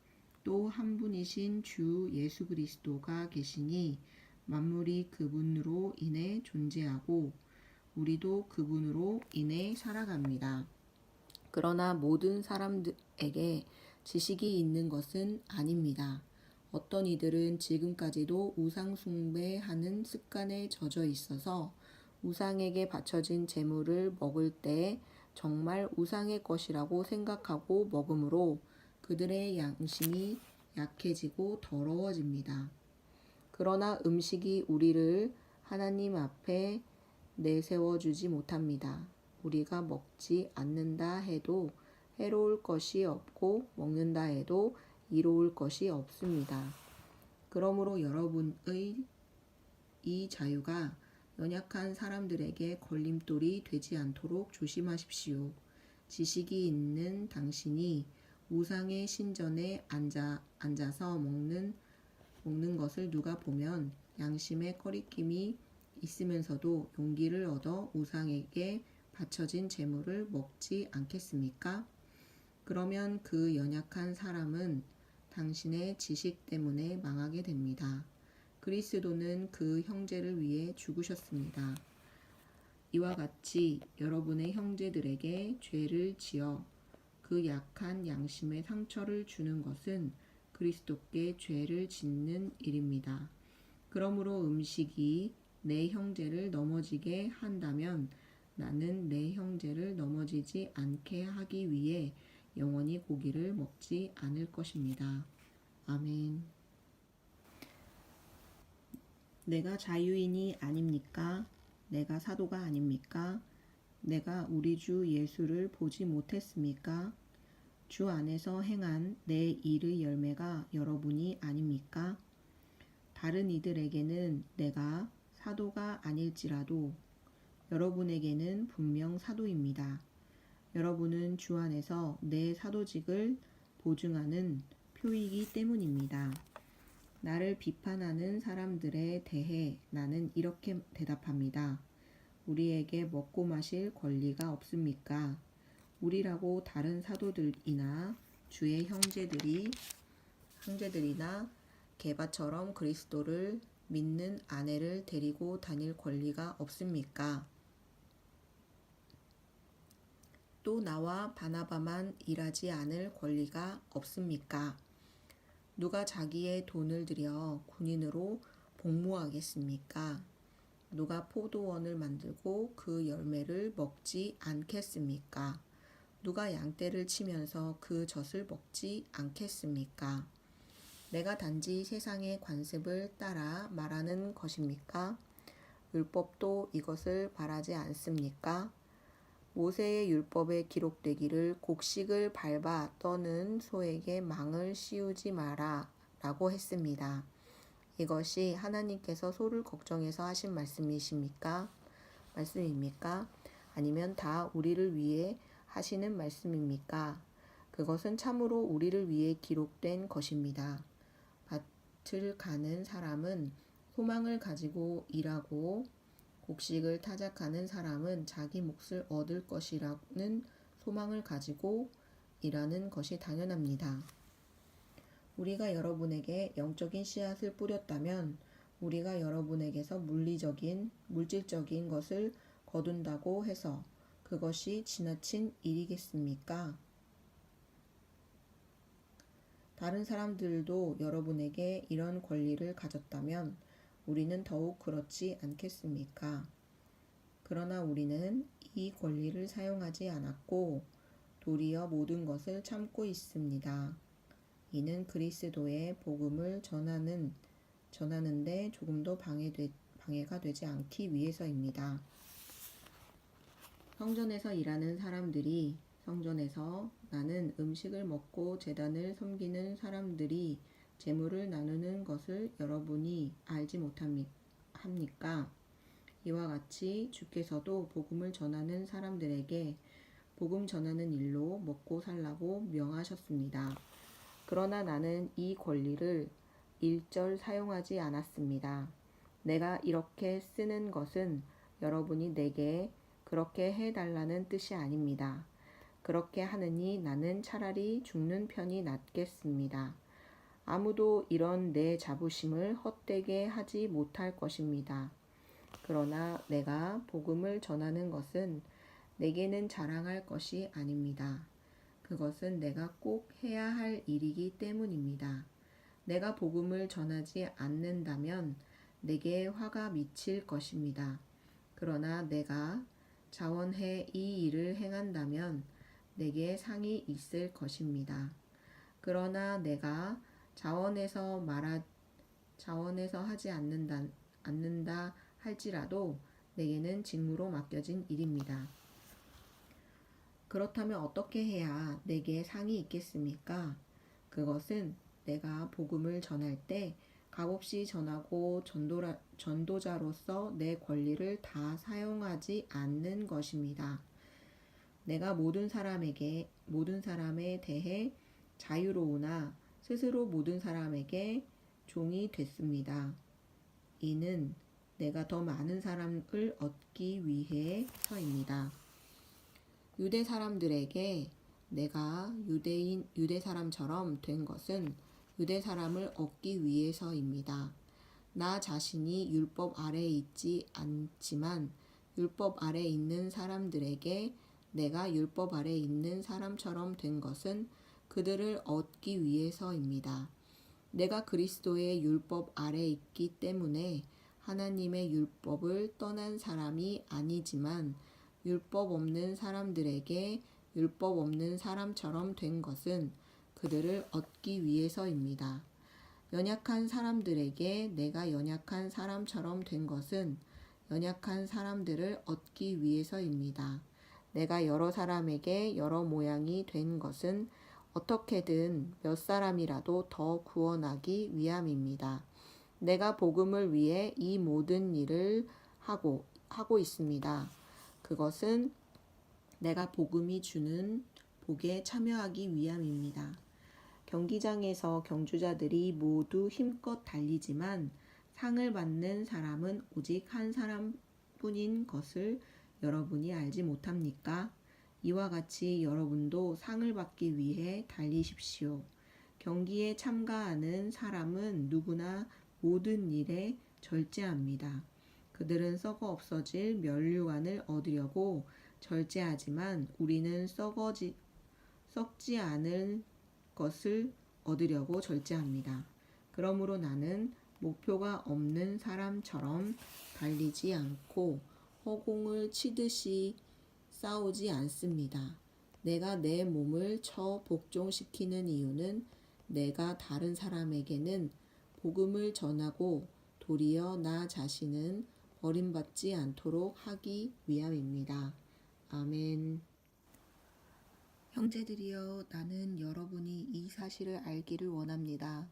또 한 분이신 주 예수 그리스도가 계시니 만물이 그분으로 인해 존재하고 우리도 그분으로 인해 살아갑니다. 그러나 모든 사람들에게 지식이 있는 것은 아닙니다. 어떤 이들은 지금까지도 우상 숭배하는 습관에 젖어 있어서 우상에게 바쳐진 제물을 먹을 때 정말 우상의 것이라고 생각하고 먹으므로 그들의 양심이 약해지고 더러워집니다. 그러나 음식이 우리를 하나님 앞에 내세워주지 못합니다. 우리가 먹지 않는다 해도 해로울 것이 없고 먹는다 해도 이로울 것이 없습니다. 그러므로 여러분의 이 자유가 연약한 사람들에게 걸림돌이 되지 않도록 조심하십시오. 지식이 있는 당신이 우상의 신전에 앉아서 먹는 것을 누가 보면 양심의 꺼리낌이 있으면서도 용기를 얻어 우상에게 바쳐진 제물을 먹지 않겠습니까? 그러면 그 연약한 사람은 당신의 지식 때문에 망하게 됩니다. 그리스도는 그 형제를 위해 죽으셨습니다. 이와 같이 여러분의 형제들에게 죄를 지어 그 약한 양심에 상처를 주는 것은 그리스도께 죄를 짓는 일입니다. 그러므로 음식이 내 형제를 넘어지게 한다면 나는 내 형제를 넘어지지 않게 하기 위해 영원히 고기를 먹지 않을 것입니다. 아멘. 내가 자유인이 아닙니까? 내가 사도가 아닙니까? 내가 우리 주 예수를 보지 못했습니까? 주 안에서 행한 내 일의 열매가 여러분이 아닙니까? 다른 이들에게는 내가 사도가 아닐지라도 여러분에게는 분명 사도입니다. 여러분은 주 안에서 내 사도직을 보증하는 표이기 때문입니다. 나를 비판하는 사람들에 대해 나는 이렇게 대답합니다. 우리에게 먹고 마실 권리가 없습니까? 우리라고 다른 사도들이나 주의 형제들이나 게바처럼 그리스도를 믿는 아내를 데리고 다닐 권리가 없습니까? 또 나와 바나바만 일하지 않을 권리가 없습니까? 누가 자기의 돈을 들여 군인으로 복무하겠습니까? 누가 포도원을 만들고 그 열매를 먹지 않겠습니까? 누가 양떼를 치면서 그 젖을 먹지 않겠습니까? 내가 단지 세상의 관습을 따라 말하는 것입니까? 율법도 이것을 바라지 않습니까? 모세의 율법에 기록되기를 곡식을 밟아 떠는 소에게 망을 씌우지 마라 라고 했습니다. 이것이 하나님께서 소를 걱정해서 하신 말씀입니까? 아니면 다 우리를 위해 하시는 말씀입니까? 그것은 참으로 우리를 위해 기록된 것입니다. 밭을 가는 사람은 소망을 가지고 일하고 곡식을 타작하는 사람은 자기 몫을 얻을 것이라는 소망을 가지고 일하는 것이 당연합니다. 우리가 여러분에게 영적인 씨앗을 뿌렸다면 우리가 여러분에게서 물질적인 것을 거둔다고 해서 그것이 지나친 일이겠습니까? 다른 사람들도 여러분에게 이런 권리를 가졌다면 우리는 더욱 그렇지 않겠습니까? 그러나 우리는 이 권리를 사용하지 않았고 도리어 모든 것을 참고 있습니다. 이는 그리스도의 복음을 전하는데 조금도 방해가 되지 않기 위해서입니다. 성전에서 일하는 사람들이 성전에서 나는 음식을 먹고 제단을 섬기는 사람들이 재물을 나누는 것을 여러분이 알지 못합니까? 이와 같이 주께서도 복음을 전하는 사람들에게 복음 전하는 일로 먹고 살라고 명하셨습니다. 그러나 나는 이 권리를 일절 사용하지 않았습니다. 내가 이렇게 쓰는 것은 여러분이 내게 그렇게 해달라는 뜻이 아닙니다. 그렇게 하느니 나는 차라리 죽는 편이 낫겠습니다. 아무도 이런 내 자부심을 헛되게 하지 못할 것입니다. 그러나 내가 복음을 전하는 것은 내게는 자랑할 것이 아닙니다. 그것은 내가 꼭 해야 할 일이기 때문입니다. 내가 복음을 전하지 않는다면 내게 화가 미칠 것입니다. 그러나 내가 자원해 이 일을 행한다면 내게 상이 있을 것입니다. 그러나 내가 자원해서 하지 않는다 할지라도 내게는 직무로 맡겨진 일입니다. 그렇다면 어떻게 해야 내게 상이 있겠습니까? 그것은 내가 복음을 전할 때 값없이 전하고 전도자로서 내 권리를 다 사용하지 않는 것입니다. 내가 모든 사람에 대해 자유로우나 스스로 모든 사람에게 종이 됐습니다. 이는 내가 더 많은 사람을 얻기 위해서입니다. 유대 사람들에게 내가 유대 사람처럼 된 것은 유대 사람을 얻기 위해서입니다. 나 자신이 율법 아래에 있지 않지만 율법 아래에 있는 사람들에게 내가 율법 아래에 있는 사람처럼 된 것은 그들을 얻기 위해서입니다. 내가 그리스도의 율법 아래에 있기 때문에 하나님의 율법을 떠난 사람이 아니지만 율법 없는 사람들에게 율법 없는 사람처럼 된 것은 그들을 얻기 위해서입니다. 연약한 사람들에게 내가 연약한 사람처럼 된 것은 연약한 사람들을 얻기 위해서입니다. 내가 여러 사람에게 여러 모양이 된 것은 어떻게든 몇 사람이라도 더 구원하기 위함입니다. 내가 복음을 위해 이 모든 일을 하고 있습니다. 그것은 내가 복음이 주는 복에 참여하기 위함입니다. 경기장에서 경주자들이 모두 힘껏 달리지만 상을 받는 사람은 오직 한 사람뿐인 것을 여러분이 알지 못합니까? 이와 같이 여러분도 상을 받기 위해 달리십시오. 경기에 참가하는 사람은 누구나 모든 일에 절제합니다. 그들은 썩어 없어질 면류관을 얻으려고 절제하지만 우리는 썩지 않을 것을 얻으려고 절제합니다. 그러므로 나는 목표가 없는 사람처럼 달리지 않고 허공을 치듯이 싸우지 않습니다. 내가 내 몸을 복종시키는 이유는 내가 다른 사람에게는 복음을 전하고 도리어 나 자신은 버림받지 않도록 하기 위함입니다. 아멘. 형제들이여, 나는 여러분이 이 사실을 알기를 원합니다.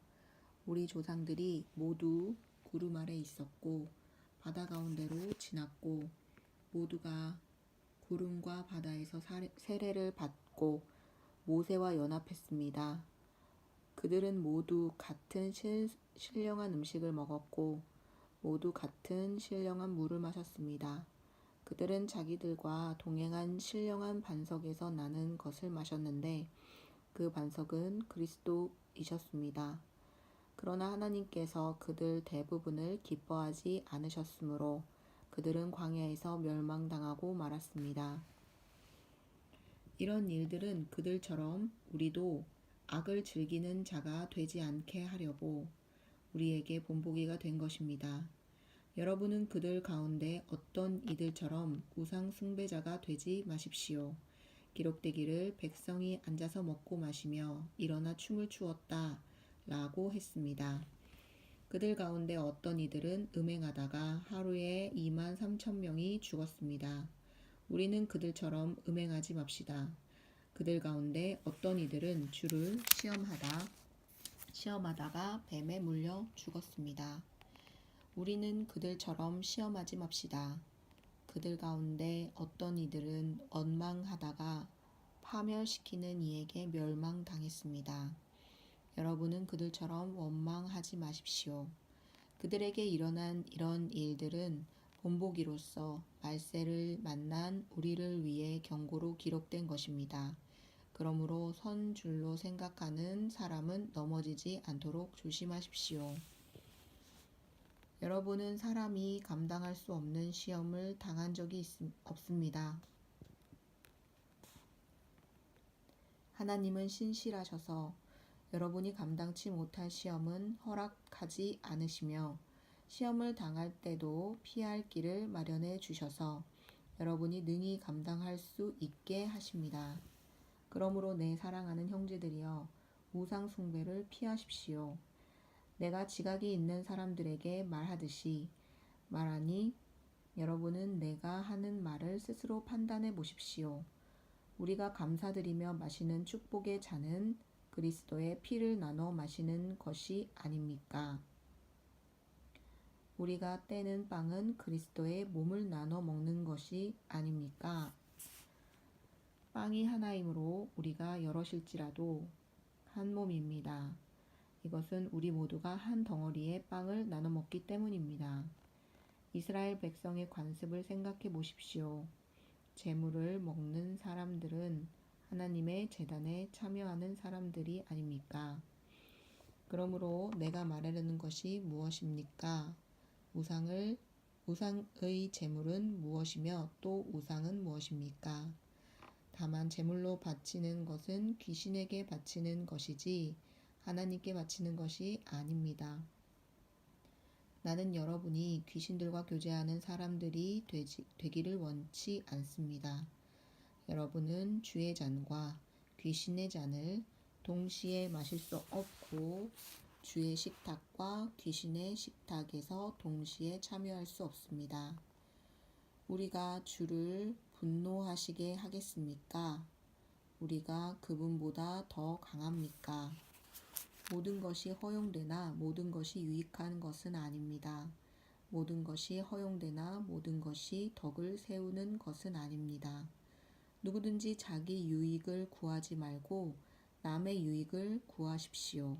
우리 조상들이 모두 구름 아래 있었고 바다 가운데로 지났고 모두가 구름과 바다에서 세례를 받고 모세와 연합했습니다. 그들은 모두 같은 신령한 음식을 먹었고 모두 같은 신령한 물을 마셨습니다. 그들은 자기들과 동행한 신령한 반석에서 나는 것을 마셨는데 그 반석은 그리스도이셨습니다. 그러나 하나님께서 그들 대부분을 기뻐하지 않으셨으므로 그들은 광야에서 멸망당하고 말았습니다. 이런 일들은 그들처럼 우리도 악을 즐기는 자가 되지 않게 하려고 우리에게 본보기가 된 것입니다. 여러분은 그들 가운데 어떤 이들처럼 우상 숭배자가 되지 마십시오. 기록되기를 백성이 앉아서 먹고 마시며 일어나 춤을 추었다 라고 했습니다. 그들 가운데 어떤 이들은 음행하다가 하루에 23,000명이 죽었습니다. 우리는 그들처럼 음행하지 맙시다. 그들 가운데 어떤 이들은 주를 시험하다가 뱀에 물려 죽었습니다. 우리는 그들처럼 시험하지 맙시다. 그들 가운데 어떤 이들은 원망하다가 파멸시키는 이에게 멸망당했습니다. 여러분은 그들처럼 원망하지 마십시오. 그들에게 일어난 이런 일들은 본보기로서 말세를 만난 우리를 위해 경고로 기록된 것입니다. 그러므로 선 줄로 생각하는 사람은 넘어지지 않도록 조심하십시오. 여러분은 사람이 감당할 수 없는 시험을 당한 적이 없습니다. 하나님은 신실하셔서 여러분이 감당치 못할 시험은 허락하지 않으시며 시험을 당할 때도 피할 길을 마련해 주셔서 여러분이 능히 감당할 수 있게 하십니다. 그러므로 내 사랑하는 형제들이여 우상 숭배를 피하십시오. 내가 지각이 있는 사람들에게 말하니 여러분은 내가 하는 말을 스스로 판단해 보십시오. 우리가 감사드리며 마시는 축복의 잔은 그리스도의 피를 나눠 마시는 것이 아닙니까? 우리가 떼는 빵은 그리스도의 몸을 나눠 먹는 것이 아닙니까? 빵이 하나이므로 우리가 여럿일지라도 한 몸입니다. 이것은 우리 모두가 한 덩어리의 빵을 나눠 먹기 때문입니다. 이스라엘 백성의 관습을 생각해 보십시오. 제물을 먹는 사람들은 하나님의 제단에 참여하는 사람들이 아닙니까? 그러므로 내가 말하려는 것이 무엇입니까? 우상의 제물은 무엇이며 또 우상은 무엇입니까? 다만 제물로 바치는 것은 귀신에게 바치는 것이지 하나님께 바치는 것이 아닙니다. 나는 여러분이 귀신들과 교제하는 사람들이 되기를 원치 않습니다. 여러분은 주의 잔과 귀신의 잔을 동시에 마실 수 없고 주의 식탁과 귀신의 식탁에서 동시에 참여할 수 없습니다. 우리가 주를 분노하시게 하겠습니까? 우리가 그분보다 더 강합니까? 모든 것이 허용되나 모든 것이 유익한 것은 아닙니다. 모든 것이 허용되나 모든 것이 덕을 세우는 것은 아닙니다. 누구든지 자기 유익을 구하지 말고 남의 유익을 구하십시오.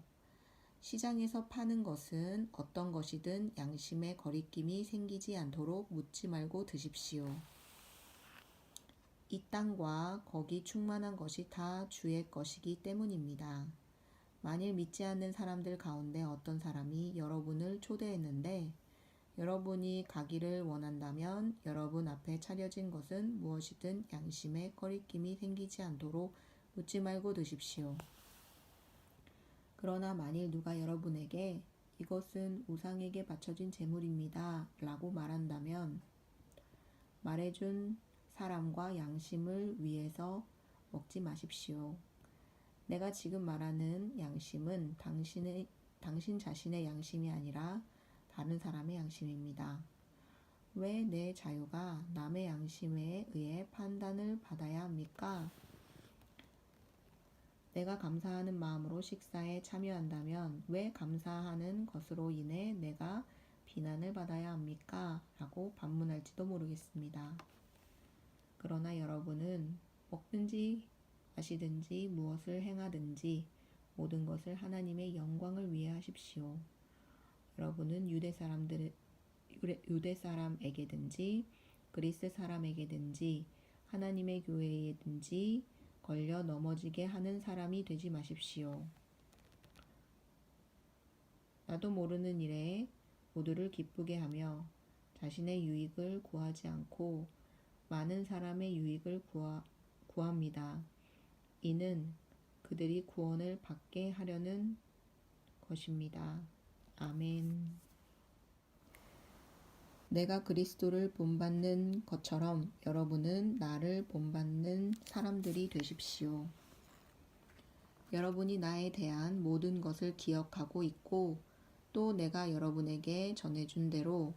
시장에서 파는 것은 어떤 것이든 양심에 거리낌이 생기지 않도록 묻지 말고 드십시오. 이 땅과 거기 충만한 것이 다 주의 것이기 때문입니다. 만일 믿지 않는 사람들 가운데 어떤 사람이 여러분을 초대했는데 여러분이 가기를 원한다면 여러분 앞에 차려진 것은 무엇이든 양심에 거리낌이 생기지 않도록 묻지 말고 드십시오. 그러나 만일 누가 여러분에게 이것은 우상에게 바쳐진 제물입니다 라고 말한다면 말해준 사람과 양심을 위해서 먹지 마십시오. 내가 지금 말하는 양심은 당신 자신의 양심이 아니라 다른 사람의 양심입니다. 왜 내 자유가 남의 양심에 의해 판단을 받아야 합니까? 내가 감사하는 마음으로 식사에 참여한다면 왜 감사하는 것으로 인해 내가 비난을 받아야 합니까? 라고 반문할지도 모르겠습니다. 그러나 여러분은 먹든지 마시든지 무엇을 행하든지 모든 것을 하나님의 영광을 위해 하십시오. 여러분은 유대 사람에게든지 그리스 사람에게든지 하나님의 교회에든지 걸려 넘어지게 하는 사람이 되지 마십시오. 나도 모르는 일에 모두를 기쁘게 하며 자신의 유익을 구하지 않고 많은 사람의 유익을 구합니다. 이는 그들이 구원을 받게 하려는 것입니다. 아멘. 내가 그리스도를 본받는 것처럼 여러분은 나를 본받는 사람들이 되십시오. 여러분이 나에 대한 모든 것을 기억하고 있고 또 내가 여러분에게 전해준 대로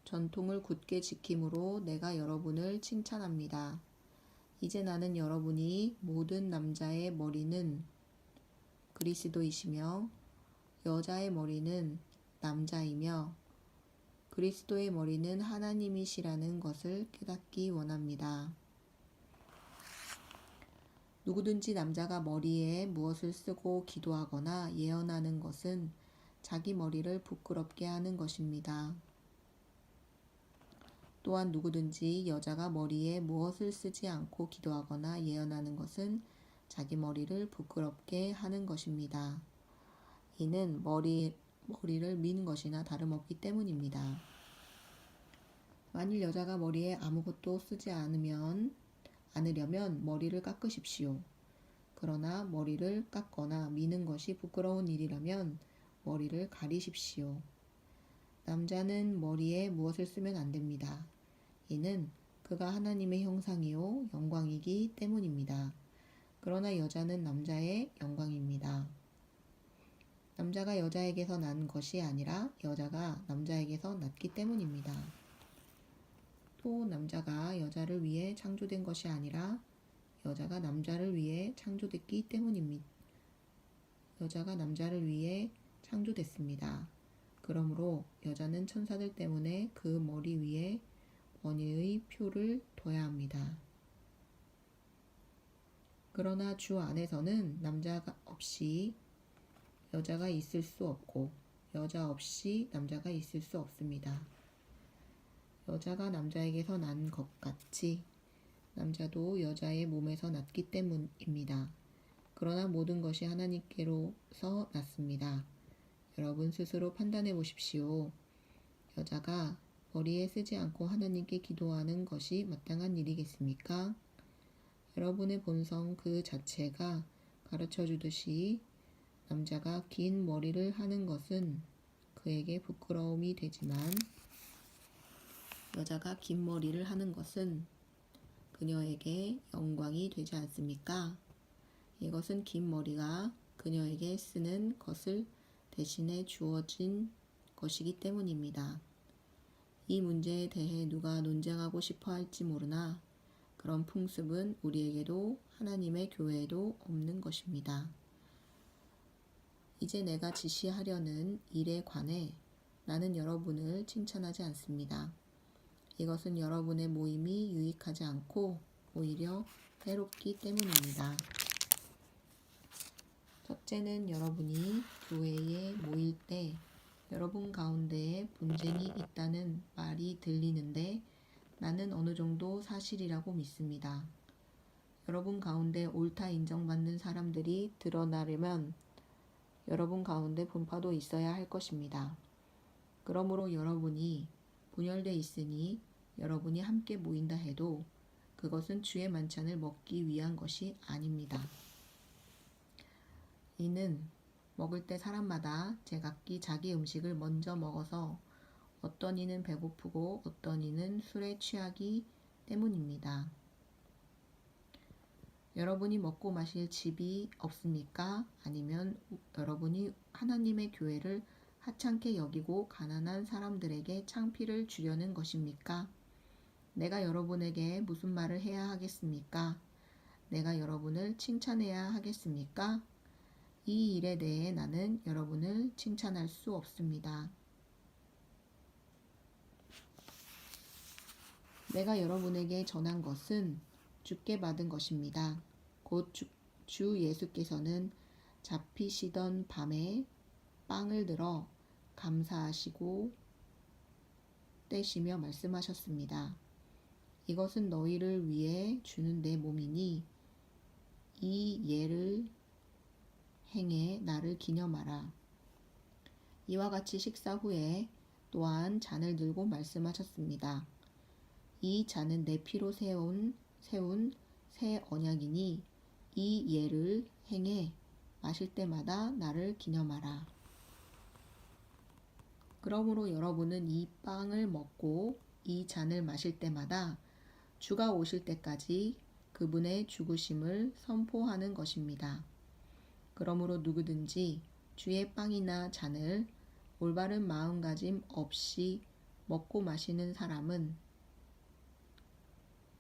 전통을 굳게 지킴으로 내가 여러분을 칭찬합니다. 이제 나는 여러분이 모든 남자의 머리는 그리스도이시며 여자의 머리는 남자이며 그리스도의 머리는 하나님이시라는 것을 깨닫기 원합니다. 누구든지 남자가 머리에 무엇을 쓰고 기도하거나 예언하는 것은 자기 머리를 부끄럽게 하는 것입니다. 또한 누구든지 여자가 머리에 무엇을 쓰지 않고 기도하거나 예언하는 것은 자기 머리를 부끄럽게 하는 것입니다. 이는 머리를 미는 것이나 다름없기 때문입니다. 만일 여자가 머리에 아무것도 쓰지 않으려면 머리를 깎으십시오. 그러나 머리를 깎거나 미는 것이 부끄러운 일이라면 머리를 가리십시오. 남자는 머리에 무엇을 쓰면 안 됩니다. 이는 그가 하나님의 형상이요 영광이기 때문입니다. 그러나 여자는 남자의 영광입니다. 남자가 여자에게서 난 것이 아니라 여자가 남자에게서 났기 때문입니다. 또 남자가 여자를 위해 창조된 것이 아니라 여자가 남자를 위해 창조됐기 때문입니다. 여자가 남자를 위해 창조됐습니다. 그러므로 여자는 천사들 때문에 그 머리 위에 원의의 표를 둬야 합니다. 그러나 주 안에서는 남자가 없이 여자가 있을 수 없고 여자 없이 남자가 있을 수 없습니다. 여자가 남자에게서 난 것 같이 남자도 여자의 몸에서 났기 때문입니다. 그러나 모든 것이 하나님께로서 났습니다. 여러분 스스로 판단해 보십시오. 여자가 머리에 쓰지 않고 하나님께 기도하는 것이 마땅한 일이겠습니까? 여러분의 본성 그 자체가 가르쳐 주듯이 남자가 긴 머리를 하는 것은 그에게 부끄러움이 되지만 여자가 긴 머리를 하는 것은 그녀에게 영광이 되지 않습니까? 이것은 긴 머리가 그녀에게 쓰는 것을 대신해 주어진 것이기 때문입니다. 이 문제에 대해 누가 논쟁하고 싶어 할지 모르나 그런 풍습은 우리에게도 하나님의 교회에도 없는 것입니다. 이제 내가 지시하려는 일에 관해 나는 여러분을 칭찬하지 않습니다. 이것은 여러분의 모임이 유익하지 않고 오히려 해롭기 때문입니다. 첫째는 여러분이 교회에 모일 때 여러분 가운데에 분쟁이 있다는 말이 들리는데 나는 어느 정도 사실이라고 믿습니다. 여러분 가운데 옳다 인정받는 사람들이 드러나려면 여러분 가운데 분파도 있어야 할 것입니다. 그러므로 여러분이 분열돼 있으니 여러분이 함께 모인다 해도 그것은 주의 만찬을 먹기 위한 것이 아닙니다. 이는 먹을 때 사람마다 제각기 자기 음식을 먼저 먹어서 어떤 이는 배고프고 어떤 이는 술에 취하기 때문입니다. 여러분이 먹고 마실 집이 없습니까? 아니면 여러분이 하나님의 교회를 하찮게 여기고 가난한 사람들에게 창피를 주려는 것입니까? 내가 여러분에게 무슨 말을 해야 하겠습니까? 내가 여러분을 칭찬해야 하겠습니까? 이 일에 대해 나는 여러분을 칭찬할 수 없습니다. 내가 여러분에게 전한 것은 주께 받은 것입니다. 곧 주 예수께서는 잡히시던 밤에 빵을 들어 감사하시고 떼시며 말씀하셨습니다. 이것은 너희를 위해 주는 내 몸이니 이 예를 행해 나를 기념하라. 이와 같이 식사 후에 또한 잔을 들고 말씀하셨습니다. 이 잔은 내 피로 세운 새 언약이니 이 예를 행해 마실 때마다 나를 기념하라. 그러므로 여러분은 이 빵을 먹고 이 잔을 마실 때마다 주가 오실 때까지 그분의 죽으심을 선포하는 것입니다. 그러므로 누구든지 주의 빵이나 잔을 올바른 마음가짐 없이 먹고 마시는 사람은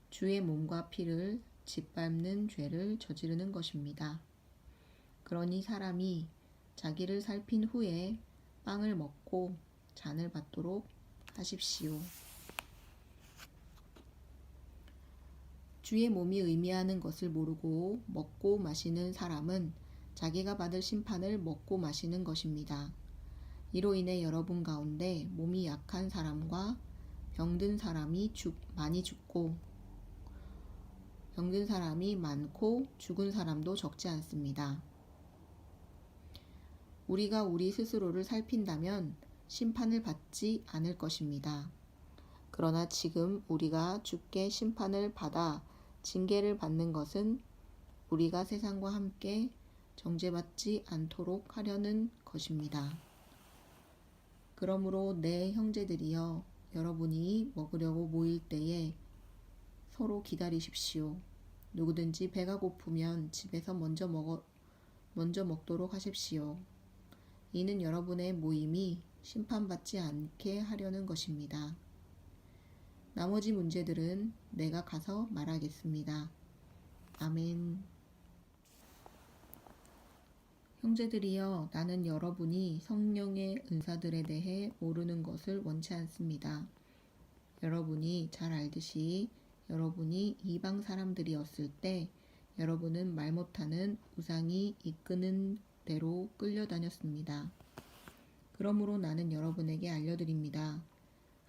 주의 몸과 피를 짓밟는 죄를 저지르는 것입니다. 그러니 사람이 자기를 살핀 후에 빵을 먹고 잔을 받도록 하십시오. 주의 몸이 의미하는 것을 모르고 먹고 마시는 사람은 자기가 받을 심판을 먹고 마시는 것입니다. 이로 인해 여러분 가운데 몸이 약한 사람과 병든 사람이 병든 사람이 많고 죽은 사람도 적지 않습니다. 우리가 우리 스스로를 살핀다면 심판을 받지 않을 것입니다. 그러나 지금 우리가 주께 심판을 받아 징계를 받는 것은 우리가 세상과 함께 정죄받지 않도록 하려는 것입니다. 그러므로 내 형제들이여, 여러분이 먹으려고 모일 때에 서로 기다리십시오. 누구든지 배가 고프면 집에서 먼저 먹도록 하십시오. 이는 여러분의 모임이 심판받지 않게 하려는 것입니다. 나머지 문제들은 내가 가서 말하겠습니다. 아멘. 형제들이여, 나는 여러분이 성령의 은사들에 대해 모르는 것을 원치 않습니다. 여러분이 잘 알듯이 여러분이 이방 사람들이었을 때 여러분은 말 못하는 우상이 이끄는 대로 끌려다녔습니다. 그러므로 나는 여러분에게 알려드립니다.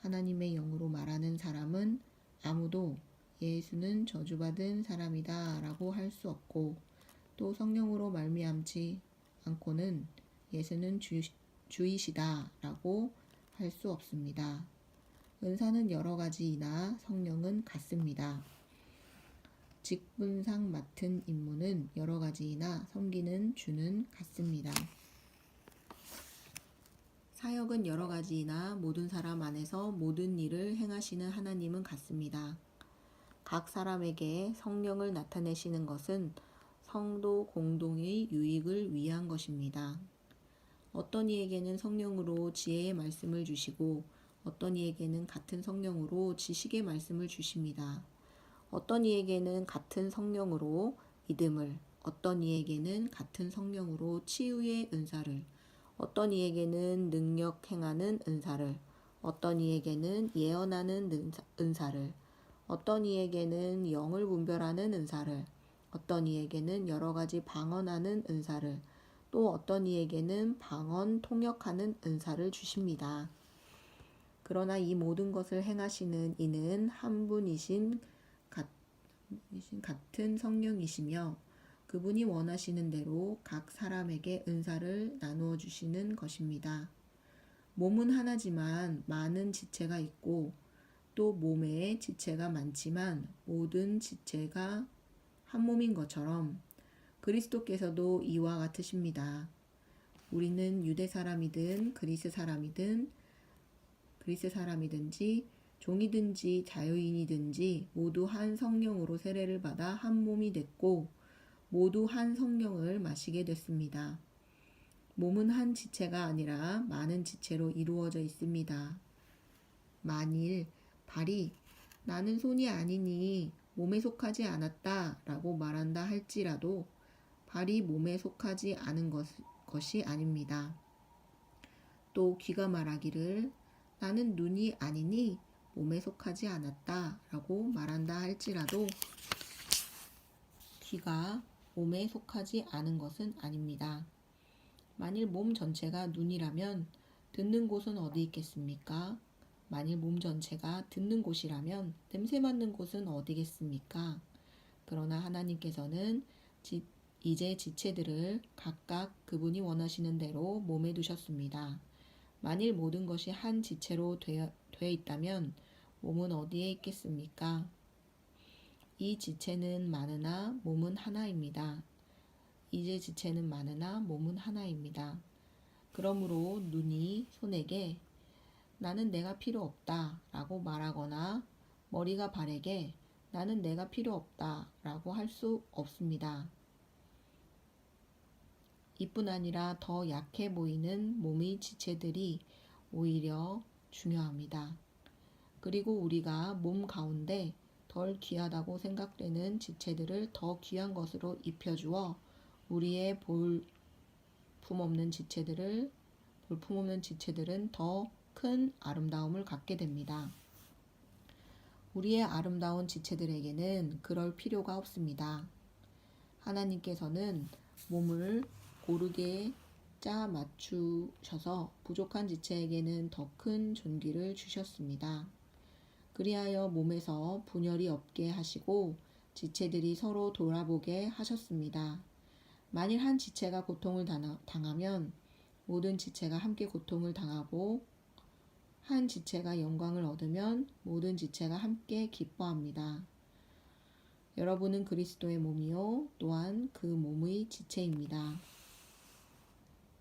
하나님의 영으로 말하는 사람은 아무도 예수는 저주받은 사람이다 라고 할 수 없고, 또 성령으로 말미암지 않고는 예수는 주이시다 라고 할 수 없습니다. 은사는 여러 가지이나 성령은 같습니다. 직분상 맡은 임무는 여러 가지이나 섬기는 주는 같습니다. 사역은 여러 가지이나 모든 사람 안에서 모든 일을 행하시는 하나님은 같습니다. 각 사람에게 성령을 나타내시는 것은 성도 공동의 유익을 위한 것입니다. 어떤 이에게는 성령으로 지혜의 말씀을 주시고 어떤 이에게는 같은 성령으로 지식의 말씀을 주십니다. 어떤 이에게는 같은 성령으로 믿음을, 어떤 이에게는 같은 성령으로 치유의 은사를, 어떤 이에게는 능력 행하는 은사를, 어떤 이에게는 예언하는 은사를, 어떤 이에게는 영을 분별하는 은사를, 어떤 이에게는 여러 가지 방언하는 은사를, 또 어떤 이에게는 방언 통역하는 은사를 주십니다. 그러나 이 모든 것을 행하시는 이는 한 분이신 같은 성령이시며 그분이 원하시는 대로 각 사람에게 은사를 나누어 주시는 것입니다. 몸은 하나지만 많은 지체가 있고 또 몸에 지체가 많지만 모든 지체가 한 몸인 것처럼 그리스도께서도 이와 같으십니다. 우리는 유대 사람이든 그리스 사람이든지 종이든지 자유인이든지 모두 한 성령으로 세례를 받아 한 몸이 됐고 모두 한 성령을 마시게 됐습니다. 몸은 한 지체가 아니라 많은 지체로 이루어져 있습니다. 만일 발이 나는 손이 아니니 몸에 속하지 않았다 라고 말한다 할지라도 발이 몸에 속하지 않은 것이 아닙니다. 또 귀가 말하기를 나는 눈이 아니니 몸에 속하지 않았다 라고 말한다 할지라도 귀가 몸에 속하지 않은 것은 아닙니다. 만일 몸 전체가 눈이라면 듣는 곳은 어디 있겠습니까? 만일 몸 전체가 듣는 곳이라면 냄새 맡는 곳은 어디겠습니까? 그러나 하나님께서는 이제 지체들을 각각 그분이 원하시는 대로 몸에 두셨습니다. 만일 모든 것이 한 지체로 되어 있다면 몸은 어디에 있겠습니까? 이 지체는 많으나 몸은 하나입니다. 이제 지체는 많으나 몸은 하나입니다. 그러므로 눈이 손에게 나는 내가 필요 없다 라고 말하거나 머리가 발에게 나는 내가 필요 없다 라고 할 수 없습니다. 이뿐 아니라 더 약해 보이는 몸의 지체들이 오히려 중요합니다. 그리고 우리가 몸 가운데 덜 귀하다고 생각되는 지체들을 더 귀한 것으로 입혀주어 우리의 볼품없는 지체들은 더 큰 아름다움을 갖게 됩니다. 우리의 아름다운 지체들에게는 그럴 필요가 없습니다. 하나님께서는 몸을 고르게 짜 맞추셔서 부족한 지체에게는 더 큰 존귀를 주셨습니다. 그리하여 몸에서 분열이 없게 하시고 지체들이 서로 돌아보게 하셨습니다. 만일 한 지체가 고통을 당하면 모든 지체가 함께 고통을 당하고 한 지체가 영광을 얻으면 모든 지체가 함께 기뻐합니다. 여러분은 그리스도의 몸이요 또한 그 몸의 지체입니다.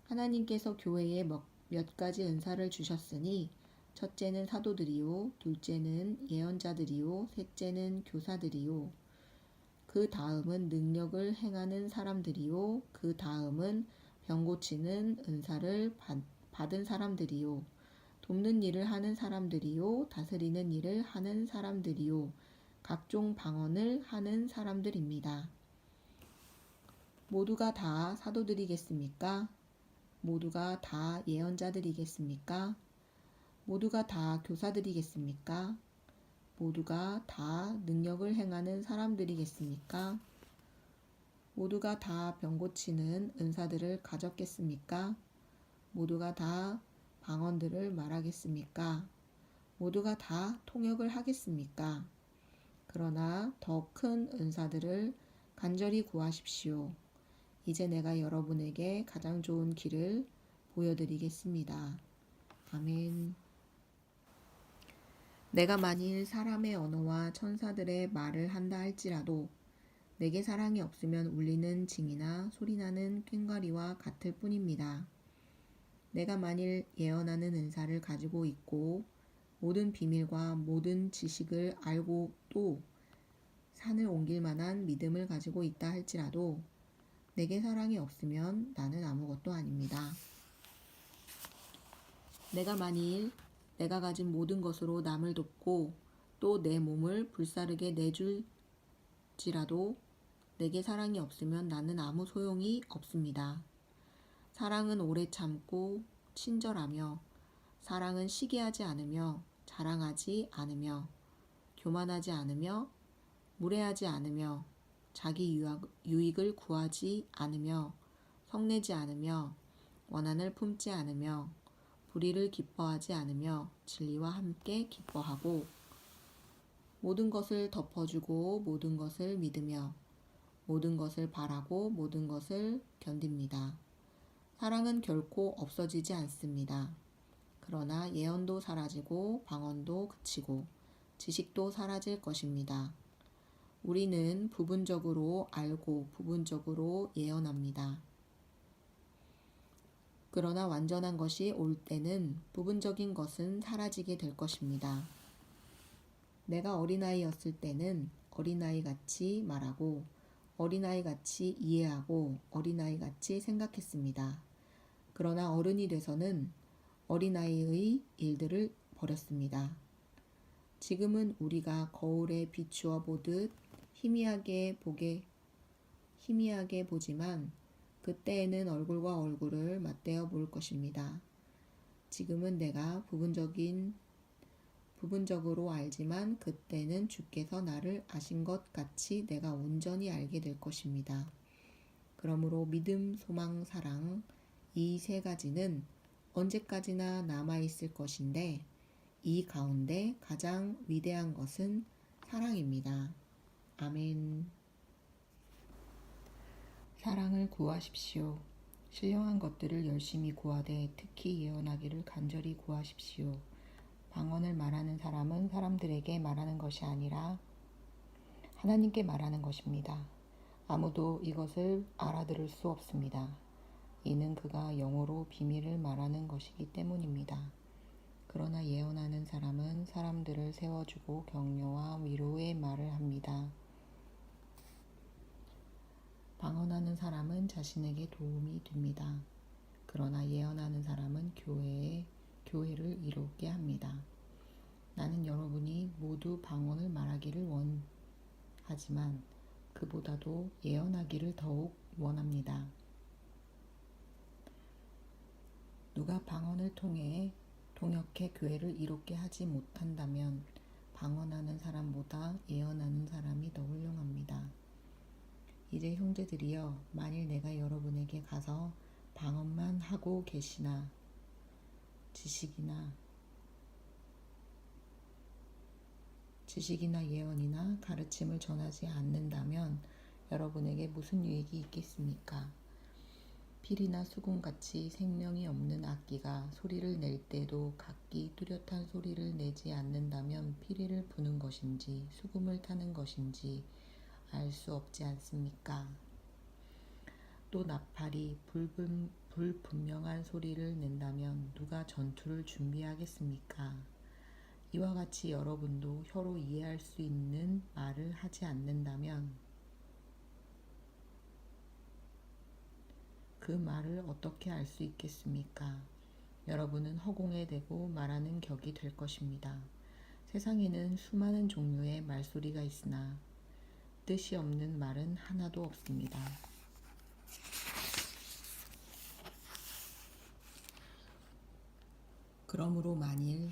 하나님께서 교회에 몇 가지 은사를 주셨으니 첫째는 사도들이요 둘째는 예언자들이요 셋째는 교사들이요 그 다음은 능력을 행하는 사람들이요 그 다음은 병 고치는 은사를 받은 사람들이요 돕는 일을 하는 사람들이요 다스리는 일을 하는 사람들이요 각종 방언을 하는 사람들입니다. 모두가 다 사도들이겠습니까? 모두가 다 예언자들이겠습니까? 모두가 다 교사들이겠습니까? 모두가 다 능력을 행하는 사람들이겠습니까? 모두가 다 병 고치는 은사들을 가졌겠습니까? 모두가 다 방언들을 말하겠습니까? 모두가 다 통역을 하겠습니까? 그러나 더 큰 은사들을 간절히 구하십시오. 이제 내가 여러분에게 가장 좋은 길을 보여드리겠습니다. 아멘. 내가 만일 사람의 언어와 천사들의 말을 한다 할지라도 내게 사랑이 없으면 울리는 징이나 소리나는 꽹과리와 같을 뿐입니다. 내가 만일 예언하는 은사를 가지고 있고 모든 비밀과 모든 지식을 알고 또 산을 옮길 만한 믿음을 가지고 있다 할지라도 내게 사랑이 없으면 나는 아무것도 아닙니다. 내가 만일 내가 가진 모든 것으로 남을 돕고 또 내 몸을 불사르게 내줄지라도 내게 사랑이 없으면 나는 아무 소용이 없습니다. 사랑은 오래 참고 친절하며 사랑은 시기하지 않으며 자랑하지 않으며 교만하지 않으며 무례하지 않으며 자기 유익을 구하지 않으며 성내지 않으며 원한을 품지 않으며 불의를 기뻐하지 않으며 진리와 함께 기뻐하고 모든 것을 덮어주고 모든 것을 믿으며 모든 것을 바라고 모든 것을 견딥니다. 사랑은 결코 없어지지 않습니다. 그러나 예언도 사라지고 방언도 그치고 지식도 사라질 것입니다. 우리는 부분적으로 알고 부분적으로 예언합니다. 그러나 완전한 것이 올 때는 부분적인 것은 사라지게 될 것입니다. 내가 어린아이였을 때는 어린아이같이 말하고 어린아이같이 이해하고 어린아이같이 생각했습니다. 그러나 어른이 돼서는 어린아이의 일들을 버렸습니다. 지금은 우리가 거울에 비추어 보듯 희미하게 보지만 그때에는 얼굴과 얼굴을 맞대어 볼 것입니다. 지금은 내가 부분적으로 알지만 그때는 주께서 나를 아신 것 같이 내가 온전히 알게 될 것입니다. 그러므로 믿음, 소망, 사랑 이 세 가지는 언제까지나 남아있을 것인데 이 가운데 가장 위대한 것은 사랑입니다. 아멘. 사랑을 구하십시오. 신령한 것들을 열심히 구하되 특히 예언하기를 간절히 구하십시오. 방언을 말하는 사람은 사람들에게 말하는 것이 아니라 하나님께 말하는 것입니다. 아무도 이것을 알아들을 수 없습니다. 이는 그가 영어로 비밀을 말하는 것이기 때문입니다. 그러나 예언하는 사람은 사람들을 세워주고 격려와 위로의 말을 합니다. 방언하는 사람은 자신에게 도움이 됩니다. 그러나 예언하는 사람은 교회를 이롭게 합니다. 나는 여러분이 모두 방언을 말하기를 원하지만 그보다도 예언하기를 더욱 원합니다. 누가 방언을 통해 동역해 교회를 이롭게 하지 못한다면 방언하는 사람보다 예언하는 사람이 더 훌륭합니다. 이제 형제들이여, 만일 내가 여러분에게 가서 방언만 하고 계시나 지식이나 예언이나 가르침을 전하지 않는다면 여러분에게 무슨 유익이 있겠습니까? 필이나 수금같이 생명이 없는 악기가 소리를 낼 때도 각기 뚜렷한 소리를 내지 않는다면 피리를 부는 것인지 수금을 타는 것인지 알 수 없지 않습니까? 또 나팔이 불분명한 소리를 낸다면 누가 전투를 준비하겠습니까? 이와 같이 여러분도 혀로 이해할 수 있는 말을 하지 않는다면 그 말을 어떻게 알 수 있겠습니까? 여러분은 허공에 대고 말하는 격이 될 것입니다. 세상에는 수많은 종류의 말소리가 있으나 뜻이 없는 말은 하나도 없습니다. 그러므로 만일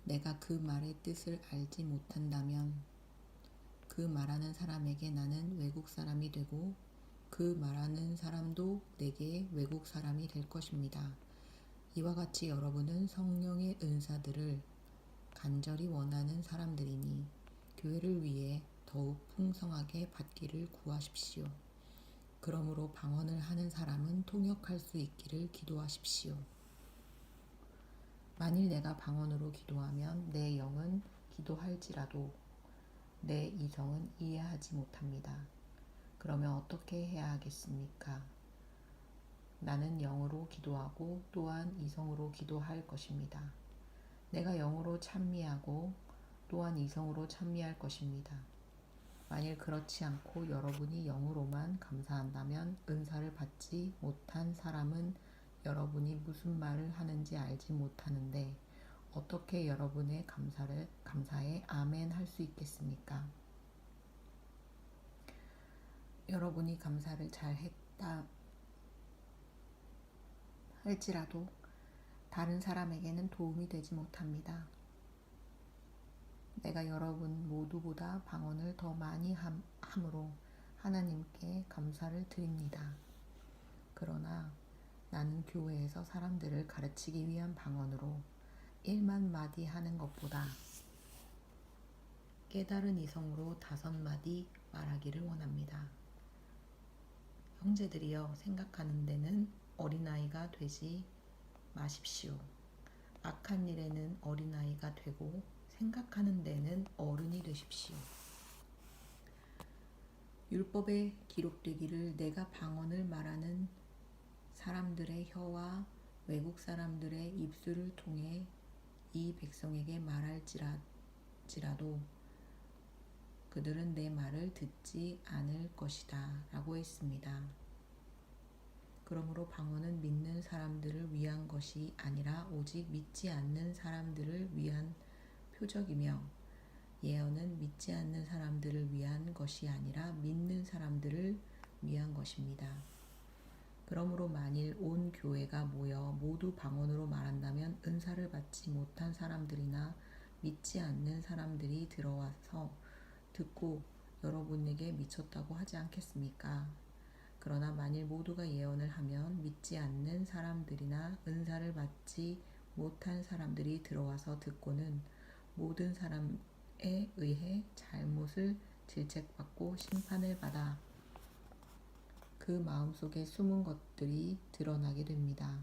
내가 그 말의 뜻을 알지 못한다면 그 말하는 사람에게 나는 외국 사람이 되고 그 말하는 사람도 내게 외국 사람이 될 것입니다. 이와 같이 여러분은 성령의 은사들을 간절히 원하는 사람들이니 교회를 위해 더욱 풍성하게 받기를 구하십시오. 그러므로 방언을 하는 사람은 통역할 수 있기를 기도하십시오. 만일 내가 방언으로 기도하면 내 영은 기도할지라도 내 이성은 이해하지 못합니다. 그러면 어떻게 해야 하겠습니까? 나는 영으로 기도하고 또한 이성으로 기도할 것입니다. 내가 영으로 찬미하고 또한 이성으로 찬미할 것입니다. 만일 그렇지 않고 여러분이 영으로만 감사한다면 은사를 받지 못한 사람은 여러분이 무슨 말을 하는지 알지 못하는데 어떻게 여러분의 감사에 아멘 할 수 있겠습니까? 여러분이 감사를 잘 했다 할지라도 다른 사람에게는 도움이 되지 못합니다. 내가 여러분 모두보다 방언을 더 많이 함으로 하나님께 감사를 드립니다. 그러나 나는 교회에서 사람들을 가르치기 위한 방언으로 1만 마디 하는 것보다 깨달은 이성으로 5마디 말하기를 원합니다. 형제들이여, 생각하는 데는 어린아이가 되지 마십시오. 악한 일에는 어린아이가 되고 생각하는 데는 어른이 되십시오. 율법에 기록되기를 내가 방언을 말하는 사람들의 혀와 외국 사람들의 입술을 통해 이 백성에게 말할지라도 그들은 내 말을 듣지 않을 것이다 라고 했습니다. 그러므로 방언은 믿는 사람들을 위한 것이 아니라 오직 믿지 않는 사람들을 위한 표적이며 예언은 믿지 않는 사람들을 위한 것이 아니라 믿는 사람들을 위한 것입니다. 그러므로 만일 온 교회가 모여 모두 방언으로 말한다면 은사를 받지 못한 사람들이나 믿지 않는 사람들이 들어와서 듣고 여러분에게 미쳤다고 하지 않겠습니까? 그러나 만일 모두가 예언을 하면 믿지 않는 사람들이나 은사를 받지 못한 사람들이 들어와서 듣고는 모든 사람에 의해 잘못을 질책받고 심판을 받아 그 마음속에 숨은 것들이 드러나게 됩니다.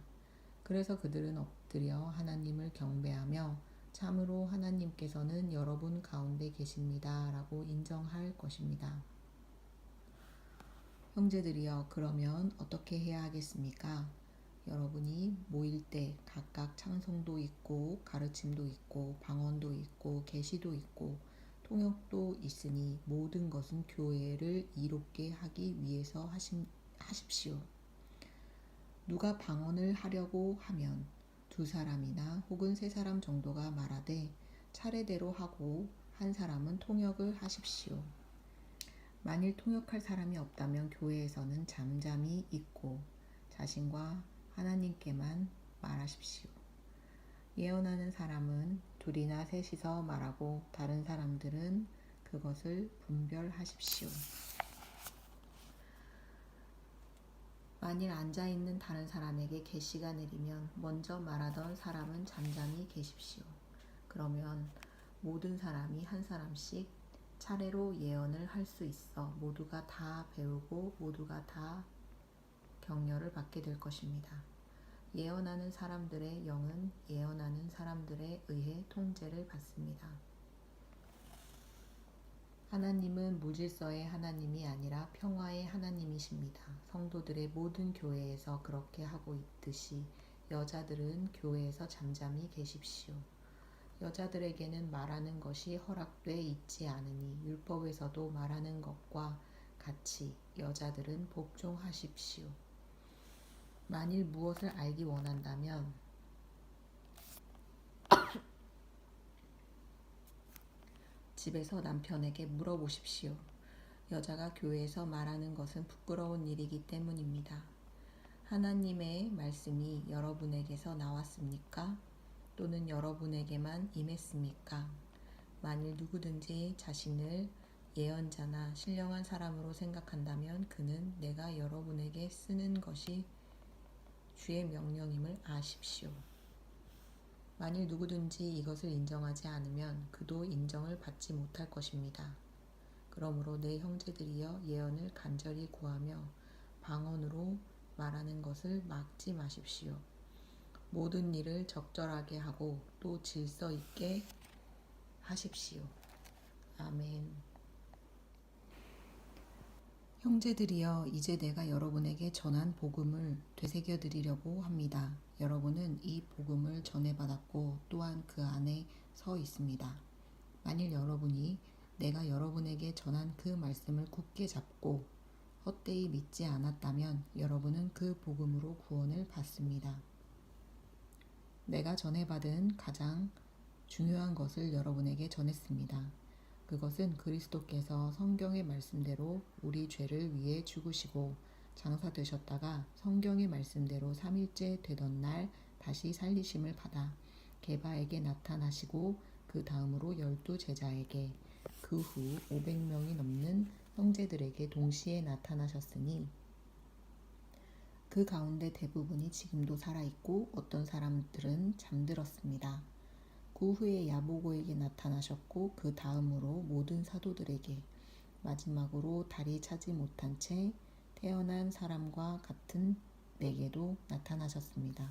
그래서 그들은 엎드려 하나님을 경배하며 참으로 하나님께서는 여러분 가운데 계십니다 라고 인정할 것입니다. 형제들이여, 그러면 어떻게 해야 하겠습니까? 여러분이 모일 때 각각 창성도 있고 가르침도 있고 방언도 있고 계시도 있고 통역도 있으니 모든 것은 교회를 이롭게 하기 위해서 하십시오. 누가 방언을 하려고 하면 두 사람이나 혹은 세 사람 정도가 말하되 차례대로 하고 한 사람은 통역을 하십시오. 만일 통역할 사람이 없다면 교회에서는 잠잠히 있고 자신과 하나님께만 말하십시오. 예언하는 사람은 둘이나 셋이서 말하고 다른 사람들은 그것을 분별하십시오. 만일 앉아있는 다른 사람에게 계시가 내리면 먼저 말하던 사람은 잠잠히 계십시오. 그러면 모든 사람이 한 사람씩 차례로 예언을 할 수 있어 모두가 다 배우고 모두가 다 격려를 받게 될 것입니다. 예언하는 사람들의 영은 예언하는 사람들에 의해 통제를 받습니다. 하나님은 무질서의 하나님이 아니라 평화의 하나님이십니다. 성도들의 모든 교회에서 그렇게 하고 있듯이 여자들은 교회에서 잠잠히 계십시오. 여자들에게는 말하는 것이 허락돼 있지 않으니 율법에서도 말하는 것과 같이 여자들은 복종하십시오. 만일 무엇을 알기 원한다면 집에서 남편에게 물어보십시오. 여자가 교회에서 말하는 것은 부끄러운 일이기 때문입니다. 하나님의 말씀이 여러분에게서 나왔습니까? 또는 여러분에게만 임했습니까? 만일 누구든지 자신을 예언자나 신령한 사람으로 생각한다면 그는 내가 여러분에게 쓰는 것이 주의 명령임을 아십시오. 만일 누구든지 이것을 인정하지 않으면 그도 인정을 받지 못할 것입니다. 그러므로 내 형제들이여, 예언을 간절히 구하며 방언으로 말하는 것을 막지 마십시오. 모든 일을 적절하게 하고 또 질서 있게 하십시오. 아멘. 형제들이여, 이제 내가 여러분에게 전한 복음을 되새겨 드리려고 합니다. 여러분은 이 복음을 전해받았고 또한 그 안에 서 있습니다. 만일 여러분이 내가 여러분에게 전한 그 말씀을 굳게 잡고 헛되이 믿지 않았다면 여러분은 그 복음으로 구원을 받습니다. 내가 전해받은 가장 중요한 것을 여러분에게 전했습니다. 그것은 그리스도께서 성경의 말씀대로 우리 죄를 위해 죽으시고 장사되셨다가 성경의 말씀대로 3일째 되던 날 다시 살리심을 받아 게바에게 나타나시고 그 다음으로 12제자에게 그 후 500명이 넘는 형제들에게 동시에 나타나셨으니 그 가운데 대부분이 지금도 살아있고 어떤 사람들은 잠들었습니다. 그 후에 야보고에게 나타나셨고 그 다음으로 모든 사도들에게 마지막으로 다리 차지 못한 채 태어난 사람과 같은 내게도 나타나셨습니다.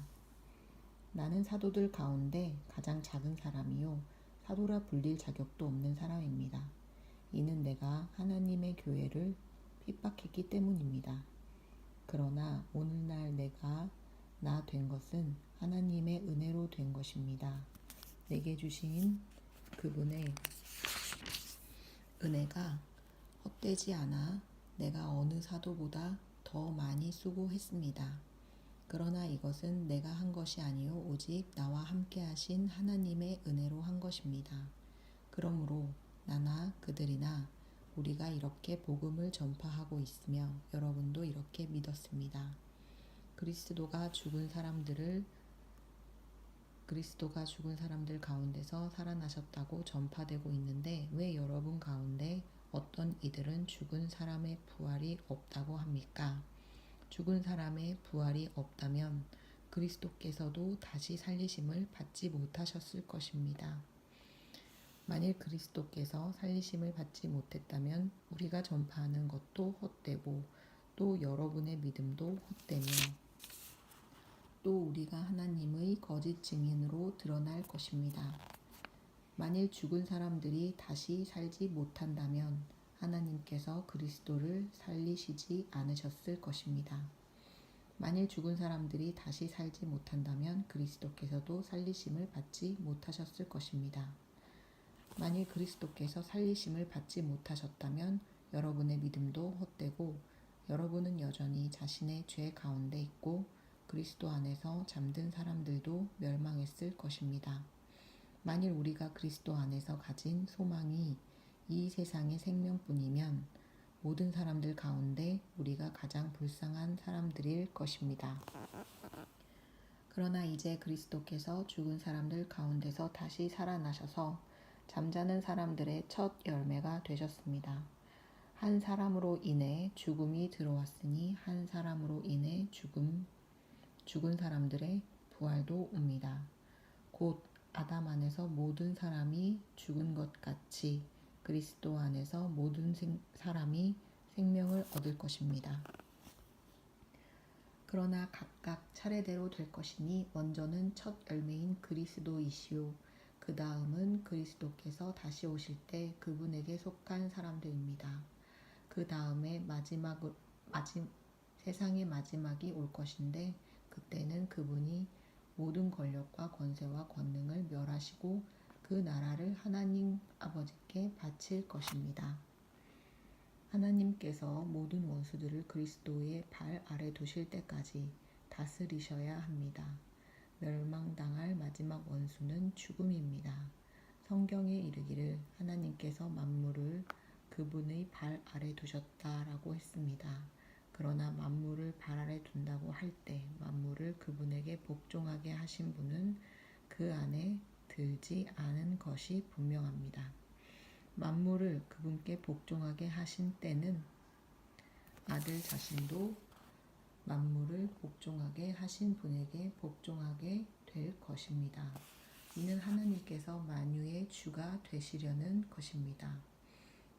나는 사도들 가운데 가장 작은 사람이요 사도라 불릴 자격도 없는 사람입니다. 이는 내가 하나님의 교회를 핍박했기 때문입니다. 그러나 오늘날 내가 나 된 것은 하나님의 은혜로 된 것입니다. 내게 주신 그분의 은혜가 헛되지 않아 내가 어느 사도보다 더 많이 수고했습니다. 그러나 이것은 내가 한 것이 아니요 오직 나와 함께 하신 하나님의 은혜로 한 것입니다. 그러므로 나나 그들이나 우리가 이렇게 복음을 전파하고 있으며 여러분도 이렇게 믿었습니다. 그리스도가 그리스도가 죽은 사람들 가운데서 살아나셨다고 전파되고 있는데 왜 여러분 가운데 어떤 이들은 죽은 사람의 부활이 없다고 합니까? 죽은 사람의 부활이 없다면 그리스도께서도 다시 살리심을 받지 못하셨을 것입니다. 만일 그리스도께서 살리심을 받지 못했다면 우리가 전파하는 것도 헛되고 또 여러분의 믿음도 헛되며 또 우리가 하나님의 거짓 증인으로 드러날 것입니다. 만일 죽은 사람들이 다시 살지 못한다면 하나님께서 그리스도를 살리시지 않으셨을 것입니다. 만일 죽은 사람들이 다시 살지 못한다면 그리스도께서도 살리심을 받지 못하셨을 것입니다. 만일 그리스도께서 살리심을 받지 못하셨다면 여러분의 믿음도 헛되고 여러분은 여전히 자신의 죄 가운데 있고 그리스도 안에서 잠든 사람들도 멸망했을 것입니다. 만일 우리가 그리스도 안에서 가진 소망이 이 세상의 생명뿐이면 모든 사람들 가운데 우리가 가장 불쌍한 사람들일 것입니다. 그러나 이제 그리스도께서 죽은 사람들 가운데서 다시 살아나셔서 잠자는 사람들의 첫 열매가 되셨습니다. 한 사람으로 인해 죽음이 들어왔으니 한 사람으로 인해 죽은 사람들의 부활도 옵니다. 곧 아담 안에서 모든 사람이 죽은 것 같이 그리스도 안에서 모든 사람이 생명을 얻을 것입니다. 그러나 각각 차례대로 될 것이니 먼저는 첫 열매인 그리스도이시요 그 다음은 그리스도께서 다시 오실 때 그분에게 속한 사람들입니다. 그 다음에 세상의 마지막이 올 것인데 그때는 그분이 모든 권력과 권세와 권능을 멸하시고 그 나라를 하나님 아버지께 바칠 것입니다. 하나님께서 모든 원수들을 그리스도의 발 아래 두실 때까지 다스리셔야 합니다. 멸망당할 마지막 원수는 죽음입니다. 성경에 이르기를 하나님께서 만물을 그분의 발 아래 두셨다라고 했습니다. 그러나 만물을 발 아래 둔다고 할 때 만물을 그분에게 복종하게 하신 분은 그 안에 들지 않은 것이 분명합니다. 만물을 그분께 복종하게 하신 때는 아들 자신도 만물을 복종하게 하신 분에게 복종하게 될 것입니다. 이는 하나님께서 만유의 주가 되시려는 것입니다.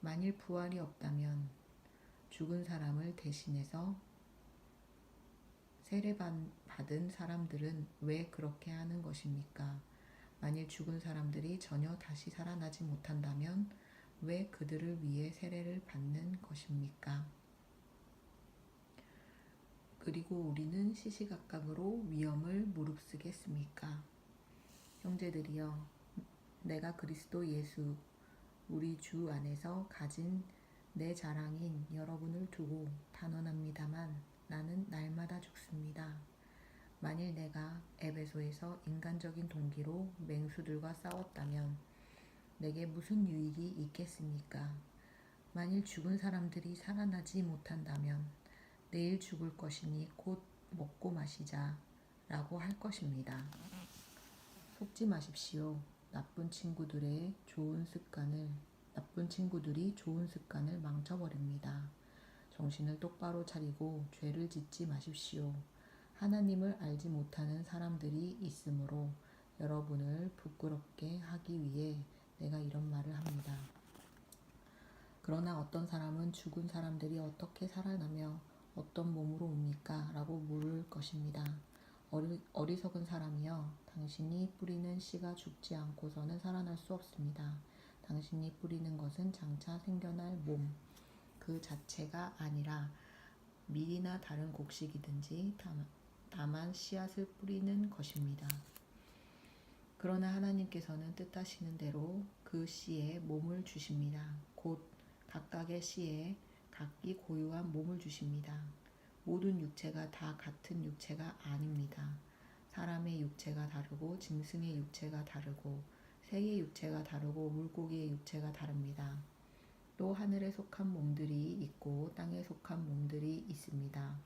만일 부활이 없다면 죽은 사람을 대신해서 세례받은 사람들은 왜 그렇게 하는 것입니까? 만일 죽은 사람들이 전혀 다시 살아나지 못한다면 왜 그들을 위해 세례를 받는 것입니까? 그리고 우리는 시시각각으로 위험을 무릅쓰겠습니까? 형제들이여, 내가 그리스도 예수 우리 주 안에서 가진 내 자랑인 여러분을 두고 단언합니다만 나는 날마다 죽습니다. 만일 내가 에베소에서 인간적인 동기로 맹수들과 싸웠다면 내게 무슨 유익이 있겠습니까? 만일 죽은 사람들이 살아나지 못한다면 내일 죽을 것이니 곧 먹고 마시자 라고 할 것입니다. 속지 마십시오. 나쁜 친구들이 좋은 습관을 망쳐버립니다. 정신을 똑바로 차리고 죄를 짓지 마십시오. 하나님을 알지 못하는 사람들이 있으므로 여러분을 부끄럽게 하기 위해 내가 이런 말을 합니다. 그러나 어떤 사람은 죽은 사람들이 어떻게 살아나며 어떤 몸으로 옵니까? 라고 물을 것입니다. 어리석은 사람이여, 당신이 뿌리는 씨가 죽지 않고서는 살아날 수 없습니다. 당신이 뿌리는 것은 장차 생겨날 몸, 그 자체가 아니라 밀이나 다른 곡식이든지 다만 씨앗을 뿌리는 것입니다. 그러나 하나님께서는 뜻하시는 대로 그 씨에 몸을 주십니다. 곧 각각의 씨에 각기 고유한 몸을 주십니다. 모든 육체가 다 같은 육체가 아닙니다. 사람의 육체가 다르고 짐승의 육체가 다르고 새의 육체가 다르고 물고기의 육체가 다릅니다. 또 하늘에 속한 몸들이 있고 땅에 속한 몸들이 있습니다.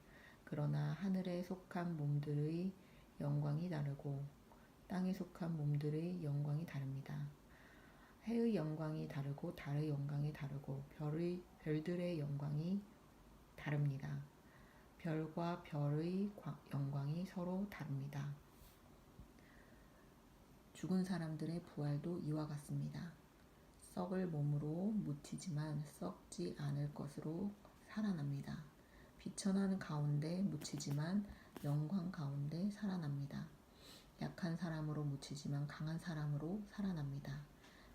그러나 하늘에 속한 몸들의 영광이 다르고 땅에 속한 몸들의 영광이 다릅니다. 해의 영광이 다르고 달의 영광이 다르고 별들의 영광이 다릅니다. 별과 별의 영광이 서로 다릅니다. 죽은 사람들의 부활도 이와 같습니다. 썩을 몸으로 묻히지만 썩지 않을 것으로 살아납니다. 비천한 가운데 묻히지만 영광 가운데 살아납니다. 약한 사람으로 묻히지만 강한 사람으로 살아납니다.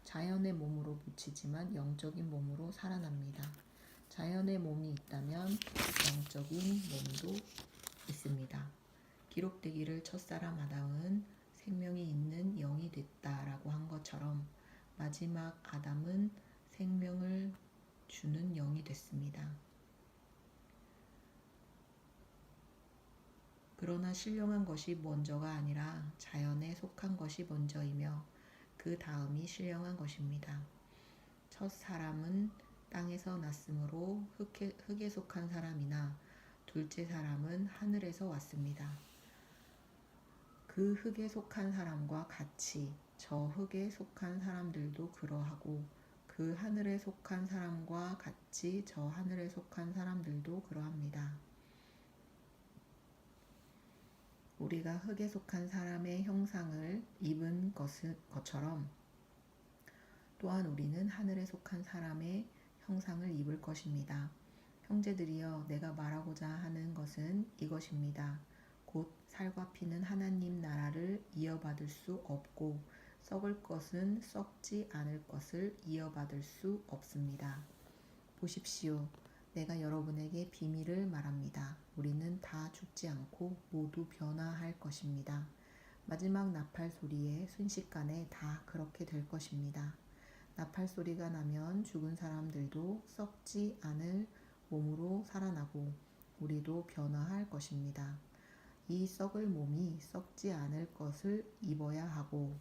자연의 몸으로 묻히지만 영적인 몸으로 살아납니다. 자연의 몸이 있다면 영적인 몸도 있습니다. 기록되기를 첫사람 아담은 생명이 있는 영이 됐다라고 한 것처럼 마지막 아담은 생명을 주는 영이 됐습니다. 그러나 신령한 것이 먼저가 아니라 자연에 속한 것이 먼저이며 그 다음이 신령한 것입니다. 첫 사람은 땅에서 났으므로 흙에 속한 사람이나 둘째 사람은 하늘에서 왔습니다. 그 흙에 속한 사람과 같이 저 흙에 속한 사람들도 그러하고 그 하늘에 속한 사람과 같이 저 하늘에 속한 사람들도 그러합니다. 우리가 흙에 속한 사람의 형상을 입은 것처럼 또한 우리는 하늘에 속한 사람의 형상을 입을 것입니다. 형제들이여, 내가 말하고자 하는 것은 이것입니다. 곧 살과 피는 하나님 나라를 이어받을 수 없고 썩을 것은 썩지 않을 것을 이어받을 수 없습니다. 보십시오. 내가 여러분에게 비밀을 말합니다. 우리는 다 죽지 않고 모두 변화할 것입니다. 마지막 나팔 소리에 순식간에 다 그렇게 될 것입니다. 나팔 소리가 나면 죽은 사람들도 썩지 않을 몸으로 살아나고 우리도 변화할 것입니다. 이 썩을 몸이 썩지 않을 것을 입어야 하고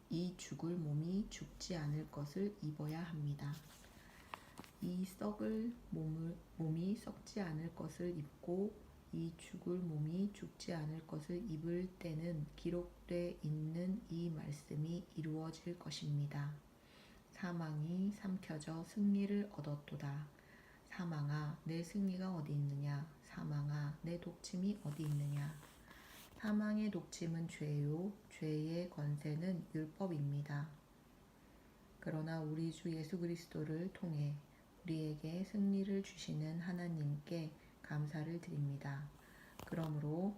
이 죽을 몸이 죽지 않을 것을 입어야 합니다. 이 썩을 몸이 썩지 않을 것을 입고 이 죽을 몸이 죽지 않을 것을 입을 때는 기록돼 있는 이 말씀이 이루어질 것입니다. 사망이 삼켜져 승리를 얻었도다. 사망아, 내 승리가 어디 있느냐? 사망아, 내 독침이 어디 있느냐? 사망의 독침은 죄요, 죄의 권세는 율법입니다. 그러나 우리 주 예수 그리스도를 통해 우리에게 승리를 주시는 하나님께 감사를 드립니다. 그러므로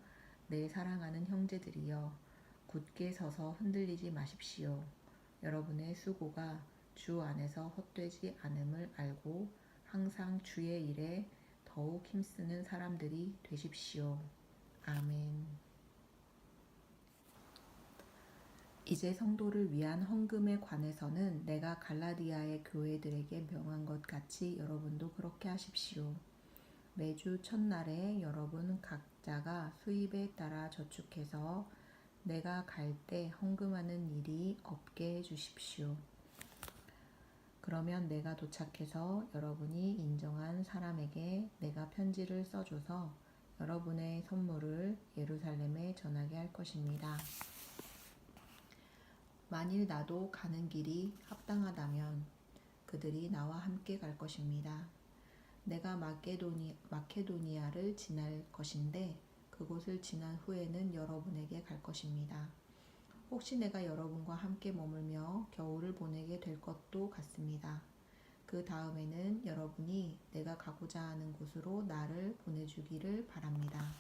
내 사랑하는 형제들이여, 굳게 서서 흔들리지 마십시오. 여러분의 수고가 주 안에서 헛되지 않음을 알고 항상 주의 일에 더욱 힘쓰는 사람들이 되십시오. 아멘. 이제 성도를 위한 헌금에 관해서는 내가 갈라디아의 교회들에게 명한 것 같이 여러분도 그렇게 하십시오. 매주 첫날에 여러분 각자가 수입에 따라 저축해서 내가 갈 때 헌금하는 일이 없게 해주십시오. 그러면 내가 도착해서 여러분이 인정한 사람에게 내가 편지를 써줘서 여러분의 선물을 예루살렘에 전하게 할 것입니다. 만일 나도 가는 길이 합당하다면 그들이 나와 함께 갈 것입니다. 내가 마케도니아를 지날 것인데 그곳을 지난 후에는 여러분에게 갈 것입니다. 혹시 내가 여러분과 함께 머물며 겨울을 보내게 될 것도 같습니다. 그 다음에는 여러분이 내가 가고자 하는 곳으로 나를 보내주기를 바랍니다.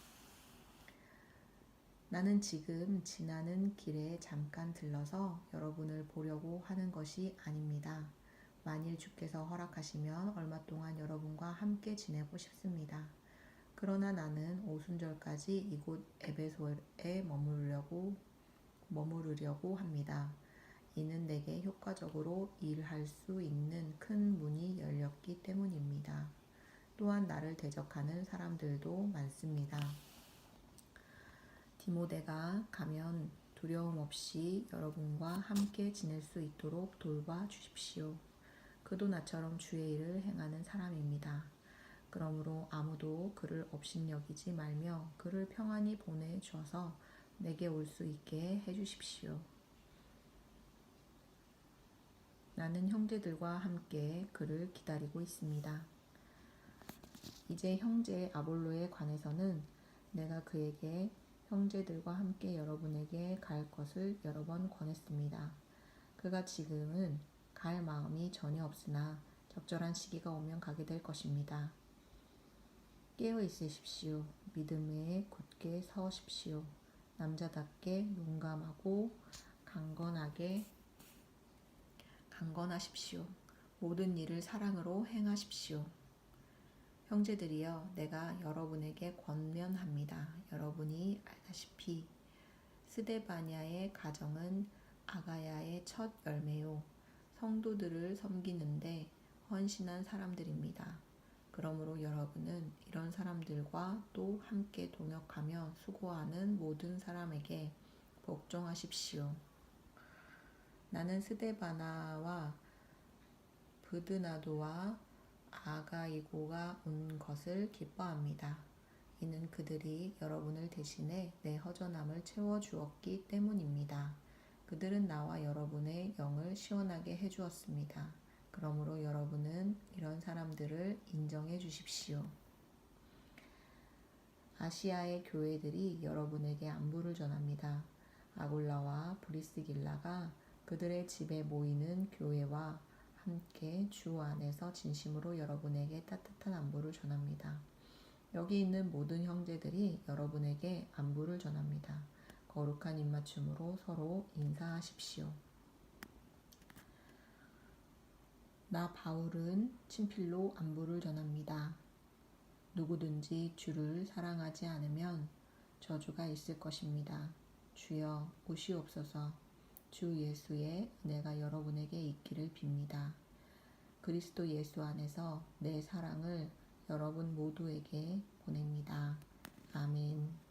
나는 지금 지나는 길에 잠깐 들러서 여러분을 보려고 하는 것이 아닙니다. 만일 주께서 허락하시면 얼마 동안 여러분과 함께 지내고 싶습니다. 그러나 나는 오순절까지 이곳 에베소에 머무르려고 합니다. 이는 내게 효과적으로 일할 수 있는 큰 문이 열렸기 때문입니다. 또한 나를 대적하는 사람들도 많습니다. 디모데가 가면 두려움 없이 여러분과 함께 지낼 수 있도록 돌봐 주십시오. 그도 나처럼 주의 일을 행하는 사람입니다. 그러므로 아무도 그를 업신여기지 말며 그를 평안히 보내주어서 내게 올 수 있게 해주십시오. 나는 형제들과 함께 그를 기다리고 있습니다. 이제 형제 아볼로에 관해서는 내가 그에게 형제들과 함께 여러분에게 갈 것을 여러 번 권했습니다. 그가 지금은 갈 마음이 전혀 없으나 적절한 시기가 오면 가게 될 것입니다. 깨어 있으십시오. 믿음에 굳게 서십시오. 남자답게 용감하고 강건하십시오. 모든 일을 사랑으로 행하십시오. 형제들이여, 내가 여러분에게 권면합니다. 여러분이 알다시피 스데바냐의 가정은 아가야의 첫 열매요, 성도들을 섬기는데 헌신한 사람들입니다. 그러므로 여러분은 이런 사람들과 또 함께 동역하며 수고하는 모든 사람에게 복종하십시오. 나는 스데바나와 브드나도와 아가이고가 온 것을 기뻐합니다. 이는 그들이 여러분을 대신해 내 허전함을 채워주었기 때문입니다. 그들은 나와 여러분의 영을 시원하게 해주었습니다. 그러므로 여러분은 이런 사람들을 인정해 주십시오. 아시아의 교회들이 여러분에게 안부를 전합니다. 아굴라와 브리스길라가 그들의 집에 모이는 교회와 함께 주 안에서 진심으로 여러분에게 따뜻한 안부를 전합니다. 여기 있는 모든 형제들이 여러분에게 안부를 전합니다. 거룩한 입맞춤으로 서로 인사하십시오. 나 바울은 친필로 안부를 전합니다. 누구든지 주를 사랑하지 않으면 저주가 있을 것입니다. 주여, 오시옵소서. 주 예수의 은혜가 여러분에게 있기를 빕니다. 그리스도 예수 안에서 내 사랑을 여러분 모두에게 보냅니다. 아멘.